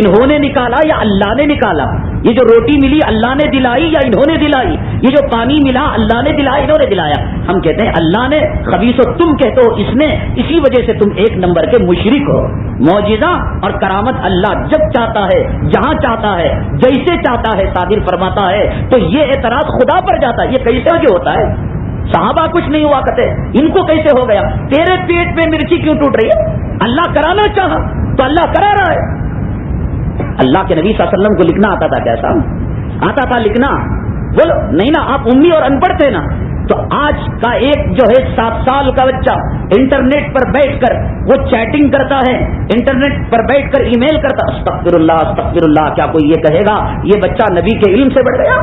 انہوں نے نکالا یا اللہ نے نکالا؟ یہ جو روٹی ملی اللہ نے دلائی یا انہوں نے دلائی؟ یہ جو پانی ملا اللہ نے دلایا انہوں نے دلایا؟ ہم کہتے ہیں اللہ نے, خبیث و تم کہتے ہو اس نے, اسی وجہ سے تم ایک نمبر کے مشرک ہو. معجزہ اور کرامت اللہ جب چاہتا ہے, جہاں چاہتا ہے, جیسے چاہتا ہے صادر فرماتا ہے. تو یہ اعتراض خدا پر جاتا ہے, یہ کیسے جو ہوتا ہے؟ صحابہ کچھ نہیں ہوا کرتے, ان کو کیسے ہو گیا؟ تیرے پیٹ میں مرچی کیوں ٹوٹ رہی ہے؟ اللہ کرانا چاہا تو اللہ کرا رہا ہے. اللہ کے نبی صلی اللہ علیہ وسلم کو لکھنا آتا تھا؟ کیسا آتا تھا لکھنا؟ بولو نہیں نا, آپ امی اور ان پڑھ تھے نا. تو آج کا ایک جو ہے 7 سال کا بچہ انٹرنیٹ پر بیٹھ کر وہ چیٹنگ کرتا ہے, انٹرنیٹ پر بیٹھ کر ای میل کرتا. استغفر اللہ استغفر اللہ. کیا کوئی یہ کہے گا یہ بچہ نبی کے علم سے بڑھ گیا؟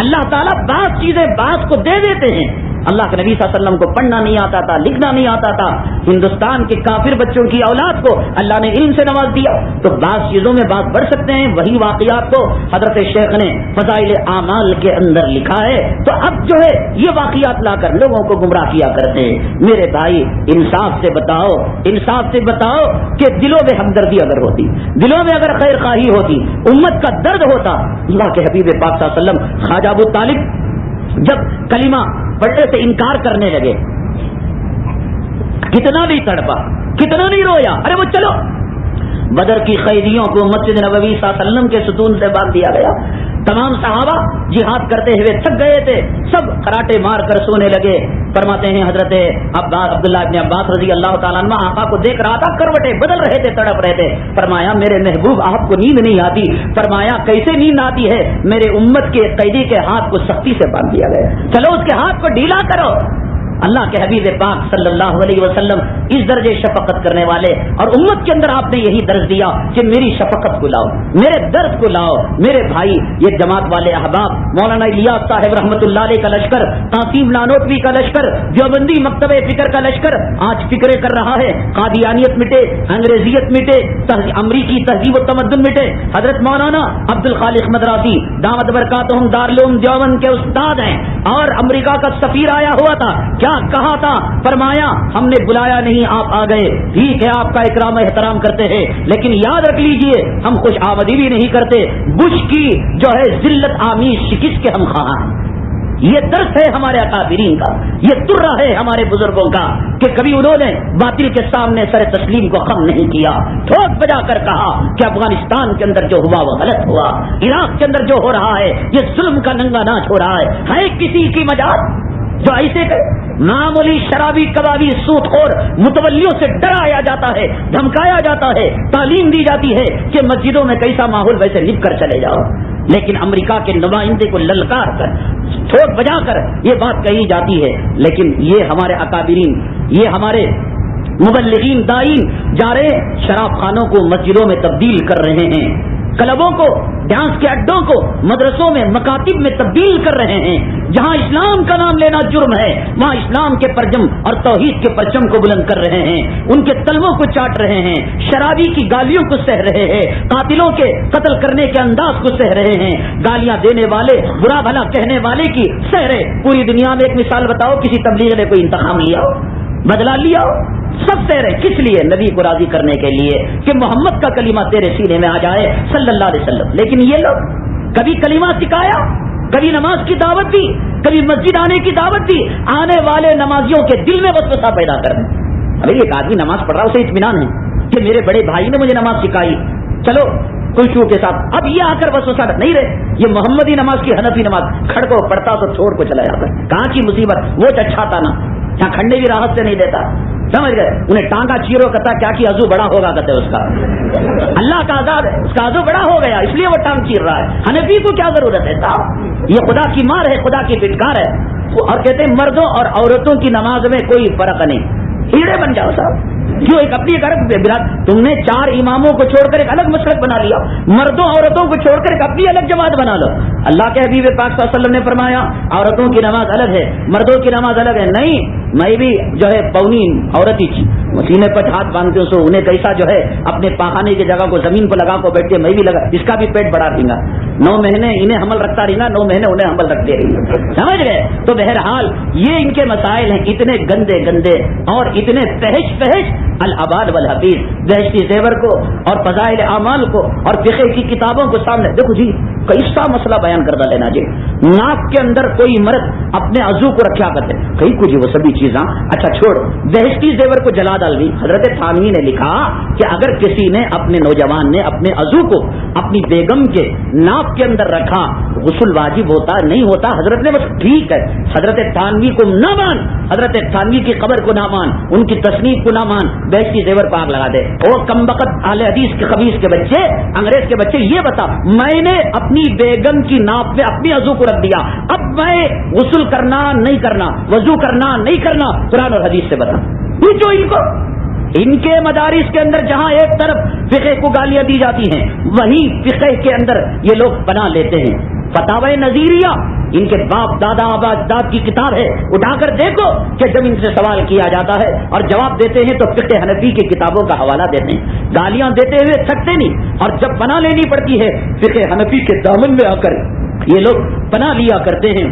اللہ تعالیٰ بعض چیزیں بعض کو دے دیتے ہیں. اللہ کے نبی صلی اللہ علیہ وسلم کو پڑھنا نہیں آتا تھا, لکھنا نہیں آتا تھا. ہندوستان کے کافر بچوں کی اولاد کو اللہ نے علم سے نواز دیا. تو بعض چیزوں میں بات بڑھ سکتے ہیں. وہی واقعات کو حضرت شیخ نے فضائل اعمال کے اندر لکھا ہے. تو اب جو ہے یہ واقعات لا کر لوگوں کو گمراہ کیا کرتے ہیں. میرے بھائی انصاف سے بتاؤ, انصاف سے بتاؤ کہ دلوں میں ہمدردی اگر ہوتی, دلوں میں اگر خیر خواہی ہوتی, امت کا درد ہوتا. اللہ کے حبیب پاک صلی اللہ علیہ وسلم خواجہ ابو طالب جب کلمہ پڑھنے سے انکار کرنے لگے, کتنا نہیں تڑپا, کتنا نہیں رویا. ارے وہ چلو بدر کی قیدیوں کو مسجد نبوی صلی اللہ علیہ وسلم کے ستون سے باندھ دیا گیا. تمام صحابہ جہاد کرتے ہوئے تھک گئے تھے, سب خراٹے مار کر سونے لگے. فرماتے ہیں حضرت عبداللہ ابن عباس رضی اللہ تعالیٰ عنہ آقا کو دیکھ رہا تھا, کروٹیں بدل رہے تھے, تڑپ رہے تھے. فرمایا میرے محبوب آپ کو نیند نہیں آتی؟ فرمایا کیسے نیند آتی ہے؟ میرے امت کے قیدی کے ہاتھ کو سختی سے باندھ دیا گیا, چلو اس کے ہاتھ کو ڈھیلا کرو. اللہ کے حبیب پاک صلی اللہ علیہ وسلم اس درجے شفقت کرنے والے, اور امت کے اندر آپ نے یہی درس دیا کہ میری شفقت کو لاؤ, میرے درد کو لاؤ. میرے بھائی یہ جماعت والے احباب, مولانا الیاس صاحب رحمۃ اللہ علیہ کا لشکر, قاسم نانوتوی کا لشکر, دیوبندی مکتب فکر کا لشکر آج فکرے کر رہا ہے. قادیانیت مٹے, انگریزیت مٹے, امریکی تہذیب و تمدن مٹے. حضرت مولانا عبد الخالق مدراسی دامت برکاتہم دارالعلوم دیوبند کے استاد ہیں, اور امریکہ کا سفیر آیا ہوا تھا. کیا کہا تھا؟ فرمایا ہم نے بلایا نہیں, آپ آ گئے. ٹھیک ہے آپ کا اکرام احترام کرتے ہیں, لیکن یاد رکھ لیجئے ہم خوش آمدی بھی نہیں کرتے. بش کی جو ہے ذلت آمیز شکست کے ہم خواہاں ہیں. یہ درس ہے ہمارے اکابرین کا, یہ ترہ ہے ہمارے بزرگوں کا کہ کبھی انہوں نے باطل کے سامنے سر تسلیم کو خم نہیں کیا. ٹھوک بجا کر کہا کہ افغانستان کے اندر جو ہوا وہ غلط ہوا, عراق کے اندر جو ہو رہا ہے یہ ظلم کا ننگا ناچ ہو رہا ہے کسی کی مجال جو ایسے معمولی شرابی کبابی سود خور متولیوں سے ڈرایا جاتا ہے, دھمکایا جاتا ہے, تعلیم دی جاتی ہے کہ مسجدوں میں کیسا ماحول ویسے لکھ کر چلے جاؤ. لیکن امریکہ کے نمائندے کو للکار کر, ٹھوک بجا کر یہ بات کہی جاتی ہے. لیکن یہ ہمارے اکابرین, یہ ہمارے مبلغین دائین جا رہے شراب خانوں کو مسجدوں میں تبدیل کر رہے ہیں، کلبوں کو، ڈانس کے اڈوں کو مدرسوں میں، مکاتب میں تبدیل کر رہے ہیں۔ جہاں اسلام کا نام لینا جرم ہے وہاں اسلام کے پرچم اور توحید کے پرچم کو بلند کر رہے ہیں، ان کے تلووں کو چاٹ رہے ہیں، شرابی کی گالیوں کو سہ رہے ہیں، قاتلوں کے قتل کرنے کے انداز کو سہ رہے ہیں، گالیاں دینے والے، برا بھلا کہنے والے کی سہ رہے۔ پوری دنیا میں ایک مثال بتاؤ، کسی تبلیغ نے کوئی انتقام لیا ہو، بدلا لیا ہو؟ سب سہ رہے۔ کس لیے؟ نبی کو راضی کرنے کے لیے کہ محمد کا کلمہ تیرے سینے میں آ جائے صلی اللہ علیہ وسلم۔ لیکن یہ لوگ کبھی کلمہ سکھایا، کبھی نماز کی دعوت دی، کبھی مسجد آنے کی دعوت دی، آنے والے نمازیوں کے دل میں وسوسہ پیدا کر دیں۔ ابھی ایک آدمی نماز پڑھ رہا، اسے اطمینان ہے کہ میرے بڑے بھائی نے مجھے نماز سکھائی، چلو خوشبو کے ساتھ۔ اب یہ آ کر وسوسہ نہیں رہے، یہ محمدی نماز کی حنفی نماز، کھڑ کو پڑھتا تو چھوڑ کو چلا جاتا۔ کہاں کی مصیبت، وہ اچھا تھا نا، یہاں کھنڈے بھی راحت سے نہیں دیتا، سمجھ گئے؟ انہیں ٹانگا چیرو کہتا کیا کہ عضو بڑا ہوگا کہتے اس کا، اللہ کا عذاب ہے، اس کا عضو بڑا ہو گیا اس لیے وہ ٹانگ چیر رہا ہے۔ حنفی کو کیا ضرورت ہے صاحب؟ یہ خدا کی مار ہے، خدا کی پھٹکار ہے۔ اور کہتے ہیں مردوں اور عورتوں کی نماز میں کوئی فرق نہیں، ہیڑے بن جاؤ صاحب۔ کیوں؟ ایک اپنی تم نے 4 اماموں کو چھوڑ کر ایک الگ مسلک بنا لیا، مردوں عورتوں کو چھوڑ کر ایک اپنی الگ جماعت بنا لو۔ اللہ کے حبیب پاک صلی اللہ علیہ وسلم نے فرمایا عورتوں کی نماز الگ ہے، مردوں کی نماز الگ ہے۔ نہیں، میں بھی جو ہے پونی عورت ہی تھی، سینے پر ہاتھ باندھتے ہوں، سو انہیں کیسا جو ہے اپنے پاخانے کی جگہ کو زمین پر لگا کو بیٹھتے، میں بھی لگا، اس کا بھی پیٹ بڑا رہیں گا، 9 مہینے انہیں حمل رکھتا رہیں گا، 9 مہینے انہیں حمل رکھتے رہیں گا، سمجھ گئے؟ تو بہرحال یہ ان کے مسائل ہیں، اتنے گندے گندے اور اتنے فحش الاباد والحفیظ، بہشتی زیور کو اور فضائل اعمال کو اور فقہ کی کتابوں کو سامنے دیکھو جی، کیسا مسئلہ بیان کردہ لینا جی۔ ناک کے اندر کوئی مرد اپنے عضو کو رکھا کرتے کہیں کو جی وہ سبھی چیزاں، اچھا چھوڑ، بہشتی زیور کو جلا ڈال دی۔ حضرت تھانوی نے لکھا کہ اگر کسی نے اپنے نوجوان نے اپنے عضو کو اپنی بیگم کے ناک کے اندر رکھا، غسل واجب ہوتا نہیں ہوتا؟ حضرت نے بس ٹھیک ہے، حضرت تھانوی کو نہ مان، حضرت تھانوی کی قبر کو نہ مان، ان کی تصنیف کو نہ مان، بہشتی زیور پاک لگا دے۔ اور کمبخت اہل حدیث کے خبیث کے بچے، انگریز کے بچے، یہ بتا میں نے اپنی بیگم کی ناپ میں اپنی عضو کو رکھ دیا، اب میں غسل کرنا نہیں کرنا، وضو کرنا نہیں کرنا، قرآن اور حدیث سے بتا۔ پوچھو ان کو، ان کے مدارس کے اندر جہاں ایک طرف فقہ کو گالیاں دی جاتی ہیں، وہیں فقہ کے اندر یہ لوگ بنا لیتے ہیں۔ فتاوی نظیریہ ان کے باپ دادا آبا اجداد کی کتاب ہے، اٹھا کر دیکھو کہ جب ان سے سوال کیا جاتا ہے اور جواب دیتے ہیں تو فقہ حنفی کی کتابوں کا حوالہ دیتے ہیں، گالیاں دیتے ہوئے تھکتے نہیں، اور جب پناہ لینی پڑتی ہے فقہ حنفی کے دامن میں آ کر یہ لوگ پناہ لیا کرتے ہیں۔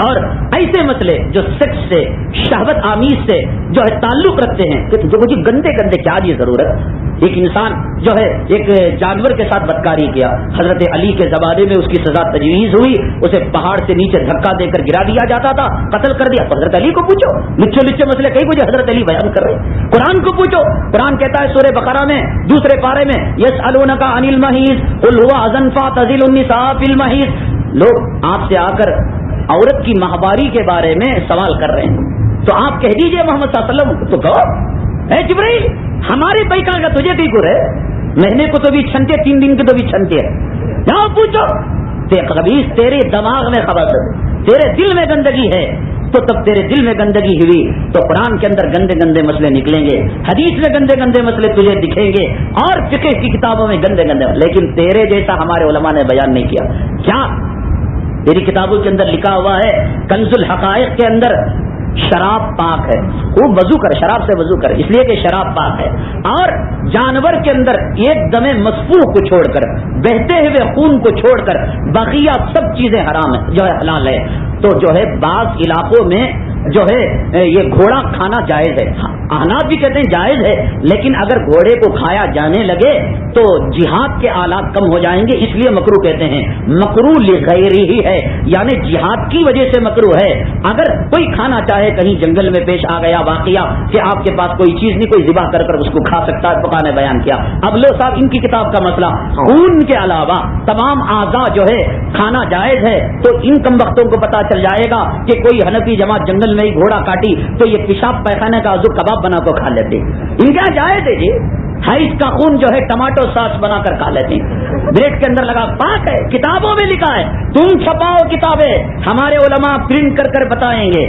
اور ایسے مسئلے جو سیکس سے، شہوت آمیز سے جو ہے تعلق رکھتے ہیں، کہ جو مجھے گندے گندے کیا جی ضرورت؟ ایک انسان جو ہے ایک جانور کے ساتھ بدکاری کیا، حضرت علی کے زمانے میں اس کی سزا تجویز ہوئی، اسے پہاڑ سے نیچے دھکا دے کر گرا دیا جاتا تھا، قتل کر دیا۔ حضرت علی کو پوچھو، لچے لچے مسئلے کئی مجھے حضرت علی بیان کر رہے۔ قرآن کو پوچھو، قرآن کہتا ہے سورہ بقرہ میں دوسرے پارے میں یسألونک عن المحیض قل هو اذى فاعتزلوا النساء في المحیض، لوگ آپ سے آ کر عورت کی ماہواری کے بارے میں سوال کر رہے ہیں، تو آپ کہہ دیجئے محمد صلی اللہ علیہ وسلم تو کہو اے جبرائیل ہمارے پیکا کا تجھے بھی گر ہے، مہینے کو تو بھی چھنتے، 3 دن کے تو بھی چھنتے ہے، جاؤ پوچھو۔ خبیث تیرے دماغ میں خبر، تیرے دل میں گندگی ہے، تو تب تیرے دل میں گندگی ہوئی تو قرآن کے اندر گندے گندے مسئلے نکلیں گے، حدیث میں گندے گندے مسئلے تجھے دکھیں گے، اور فقہ کی کتابوں میں گندے گندے، لیکن تیرے جیسا ہمارے علماء نے بیان نہیں کیا۔ کیا تیری کتابوں کے اندر لکھا ہوا ہے کنز الحقائق کے اندر شراب پاک ہے، خوب وضو کر، شراب سے وضو کر، اس لیے کہ شراب پاک ہے، اور جانور کے اندر ایک دم مسفوح کو چھوڑ کر، بہتے ہوئے خون کو چھوڑ کر بقیہ سب چیزیں حرام ہے، جو ہے حلال ہے۔ تو جو ہے بعض علاقوں میں جو ہے یہ گھوڑا کھانا جائز ہے، احناف بھی کہتے ہیں جائز ہے، لیکن اگر گھوڑے کو کھایا جانے لگے تو جہاد کے آلات کم ہو جائیں گے، اس لیے مکروہ کہتے ہیں۔ مکروہ لغیرہ ہی ہے، یعنی جہاد کی وجہ سے مکروہ ہے۔ اگر کوئی کھانا چاہے، کہیں جنگل میں پیش آ گیا واقعہ کہ آپ کے پاس کوئی چیز نہیں، کوئی ذبح کر کر اس کو کھا سکتا ہے، فقہ نے بیان کیا۔ اب لو صاحب ان کی کتاب کا مسئلہ، خون کے علاوہ تمام اعضاء جو ہے کھانا جائز ہے، تو ان کم وقتوں کو پتا چل جائے گا کہ کوئی حنفی جماعت جنگل میں ہی گھوڑا کاٹی تو یہ پیشاب پیخانے کا عضو کباب بنا کو کھا لیتے، ان کا جائز ہے جی۔ حیض کا خون جو ہے ٹماٹو ساس بنا کر کھا لیتے ہیں، بریڈ کے اندر لگا، پاک ہے، کتابوں میں لکھا ہے، تم چھپاؤ کتابیں، ہمارے علماء پرنٹ کر کر بتائیں گے،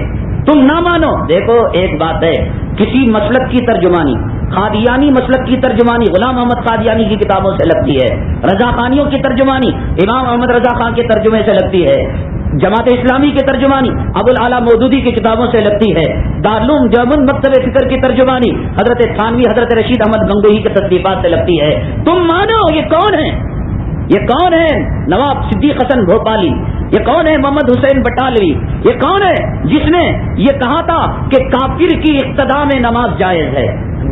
تم نہ مانو۔ دیکھو ایک بات ہے کسی مسلک کی ترجمانی، قادیانی مسلک کی ترجمانی غلام محمد قادیانی کی کتابوں سے لگتی ہے، رضا خانیوں کی ترجمانی امام احمد رضا خان کے ترجمے سے لگتی ہے، جماعت اسلامی کی ترجمانی ابو الاعلی مودودی کی کتابوں سے لگتی ہے، دارالعلوم دیوبند مکتب فکر کی ترجمانی حضرت تھانوی حضرت رشید احمد گنگوہی کے تصنیفات سے لگتی ہے۔ تم مانو یہ کون ہے؟ یہ کون ہے نواب صدیق حسن بھوپالی؟ یہ کون ہے محمد حسین بٹالوی؟ یہ کون ہے جس نے یہ کہا تھا کہ کافر کی اقتداء میں نماز جائز ہے؟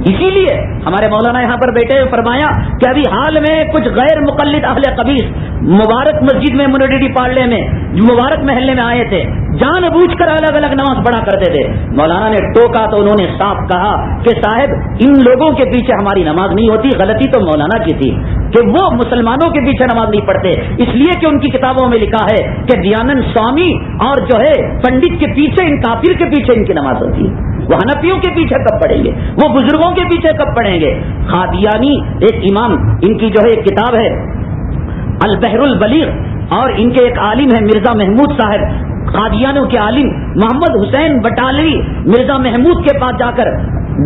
اسی لیے ہمارے مولانا یہاں پر بیٹھے ہوئے فرمایا کہ ابھی حال میں کچھ غیر مقلد اہل قبیس مبارک مسجد میں منڈی پارلے میں مبارک محلے میں آئے تھے، جان بوجھ کر الگ الگ نماز پڑھا کرتے تھے۔ مولانا نے ٹوکا تو انہوں نے صاف کہا کہ صاحب ان لوگوں کے پیچھے ہماری نماز نہیں ہوتی، غلطی تو مولانا کی تھی کہ وہ مسلمانوں کے پیچھے نماز نہیں پڑھتے، اس لیے کہ ان کی کتابوں میں لکھا ہے کہ دیانند سوامی اور جو ہے پنڈت کے پیچھے ان کافر کے پیچھے ان کی نماز ہوتی ہے، وہ حنفیوں کے پیچھے کب پڑھیں گے، وہ بزرگوں کے پیچھے کب پڑھیں گے؟ قادیانی ایک امام، ان کی جو ہے ایک کتاب ہے البحر البلیغ، اور ان کے ایک عالم ہے مرزا محمود صاحب، قادیانوں کے عالم محمد حسین بٹالوی مرزا محمود کے پاس جا کر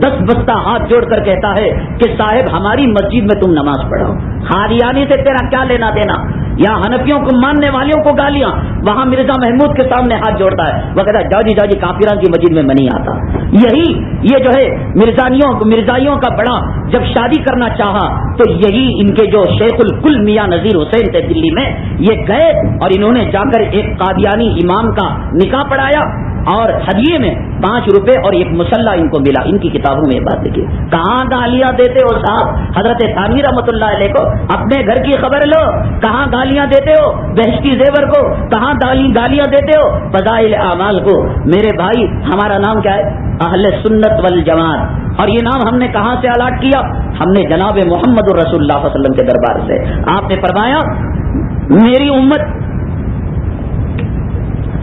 10 بستہ ہاتھ جوڑ کر کہتا ہے کہ صاحب ہماری مسجد میں تم نماز پڑھو، قادیانی سے تیرا کیا لینا دینا؟ یا حنفیوں کو ماننے والوں کو گالیاں، وہاں مرزا محمود کے سامنے ہاتھ جوڑتا ہے، وہ کہتا ہے جاؤ جی کافران کی مسجد میں نہیں آتا۔ یہی یہ جو ہے مرزائیوں کا بڑا جب شادی کرنا چاہا تو یہی ان کے جو شیخ الکل میاں نذیر حسین تھے دلی میں، یہ گئے اور انہوں نے جا کر ایک قادیانی امام کا نکاح پڑھایا اور ہدیے میں 5 روپے اور ایک مسلح ان کو ملا۔ ان کی کتابوں میں یہ بات لکھی۔ کہاں گالیاں دیتے ہو صاحب حضرت تھانوی رحمۃ اللہ علیہ کو؟ اپنے گھر کی خبر لو، کہاں گالیاں دیتے ہو بہشتی زیور کو، کہاں گالیاں دیتے ہو فضائل اعمال کو؟ میرے بھائی ہمارا نام کیا ہے؟ اہل سنت والجماعت، اور یہ نام ہم نے کہاں سے الاٹ کیا؟ ہم نے جناب محمد رسول اللہ صلی اللہ علیہ وسلم کے دربار سے۔ آپ نے فرمایا میری امت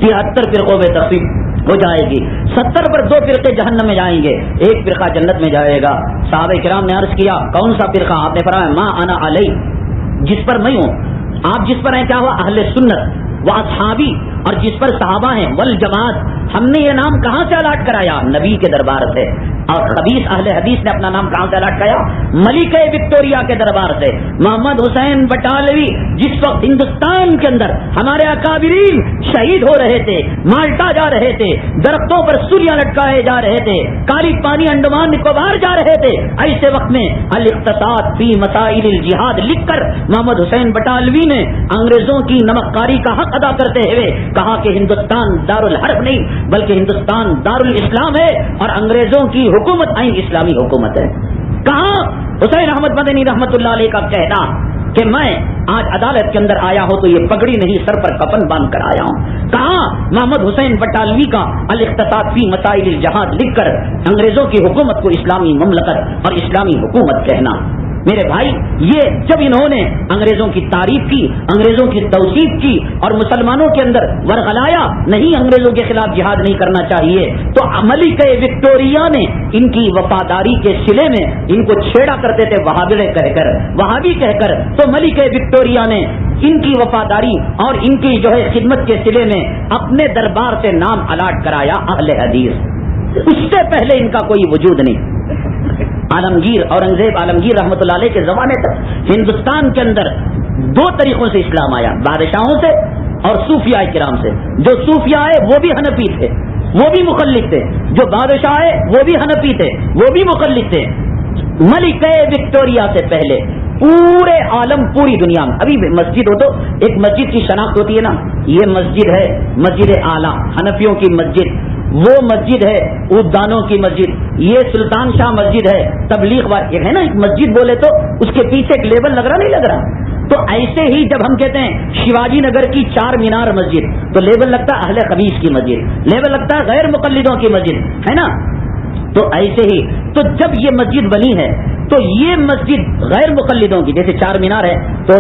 73 فرقوں میں تقسیم ہو جائے گی، 70 پر 2 فرقے جہنم میں جائیں گے، 1 فرقہ جنت میں جائے گا۔ صحابہ کرام نے عرض کیا کون سا فرقہ؟ آپ نے فرمایا ما انا علی، جس پر میں ہوں، آپ جس پر ہیں کیا ہوا؟ اہل سنت و اصحابی، اور جس پر صحابہ ہیں والجماعت۔ ہم نے یہ نام کہاں سے الاٹ کرایا؟ نبی کے دربار سے۔ اور خبیث اہل حدیث نے اپنا نام کہاں سے الاٹ کرایا؟ ملکہ وکٹوریہ کے دربار سے۔ محمد حسین بٹالوی جس وقت ہندوستان کے اندر ہمارے اکابرین شہید ہو رہے تھے، مالٹا جا رہے تھے، درختوں پر سولیاں لٹکائے جا رہے تھے، کالی پانی انڈمان نکوبار جا رہے تھے، ایسے وقت میں الاقتصاد فی مسائل الجہاد لکھ کر محمد حسین بٹالوی نے انگریزوں کی نمک کاری کا حق ادا کرتے ہوئے کہا کہ ہندوستان دارالحرب نہیں بلکہ ہندوستان دارالاسلام ہے اور انگریزوں کی حکومت عین اسلامی حکومت ہے۔ کہاں حسین احمد مدنی رحمت اللہ علیہ کا کہنا کہ میں آج عدالت کے اندر آیا ہوں تو یہ پگڑی نہیں سر پر کفن باندھ کر آیا ہوں؟ کہاں محمد حسین بٹالوی کا الاقتصاد فی مسائل الجہاد لکھ کر انگریزوں کی حکومت کو اسلامی مملکت اور اسلامی حکومت کہنا؟ میرے بھائی یہ جب انہوں نے انگریزوں کی تعریف کی، انگریزوں کی توصیف کی اور مسلمانوں کے اندر ورغلایا نہیں انگریزوں کے خلاف جہاد نہیں کرنا چاہیے، تو ملکہ وکٹوریہ نے ان کی وفاداری کے صلے میں ان کو چھیڑا کرتے تھے وہابی کہہ کر، تو ملکہ وکٹوریہ نے ان کی وفاداری اور ان کی جو ہے خدمت کے صلے میں اپنے دربار سے نام الاٹ کرایا اہل حدیث۔ اس سے پہلے ان کا کوئی وجود نہیں۔ عالمگیر اورنگزیب عالمگیر رحمۃ اللہ علیہ کے زمانے تک ہندوستان کے اندر 2 طریقوں سے اسلام آیا، بادشاہوں سے اور صوفیاء کرام سے۔ جو صوفیاء آئے وہ بھی حنفی تھے، وہ بھی مخلص تھے، جو بادشاہ آئے وہ بھی حنفی تھے، وہ بھی مخلص تھے۔ ملکہ وکٹوریہ سے پہلے پورے عالم پوری دنیا میں ابھی مسجد ہو تو ایک مسجد کی شناخت ہوتی ہے نا، یہ مسجد ہے مسجد اعلیٰ حنفیوں کی مسجد، وہ مسجد ہے عودانوں کی مسجد، یہ سلطان شاہ مسجد ہے تبلیغ والی ہے نا۔ ایک مسجد بولے تو اس کے پیچھے ایک لیبل لگ رہا نہیں لگ رہا؟ تو ایسے ہی جب ہم کہتے ہیں شیواجی نگر کی 4 مینار مسجد تو لیبل لگتا ہے اہل خبیث کی مسجد، لیبل لگتا ہے غیر مقلدوں کی مسجد، ہے نا؟ تو ایسے ہی تو جب یہ مسجد بنی ہے تو یہ مسجد غیر مقلدوں کی، جیسے 4 مینار ہے تو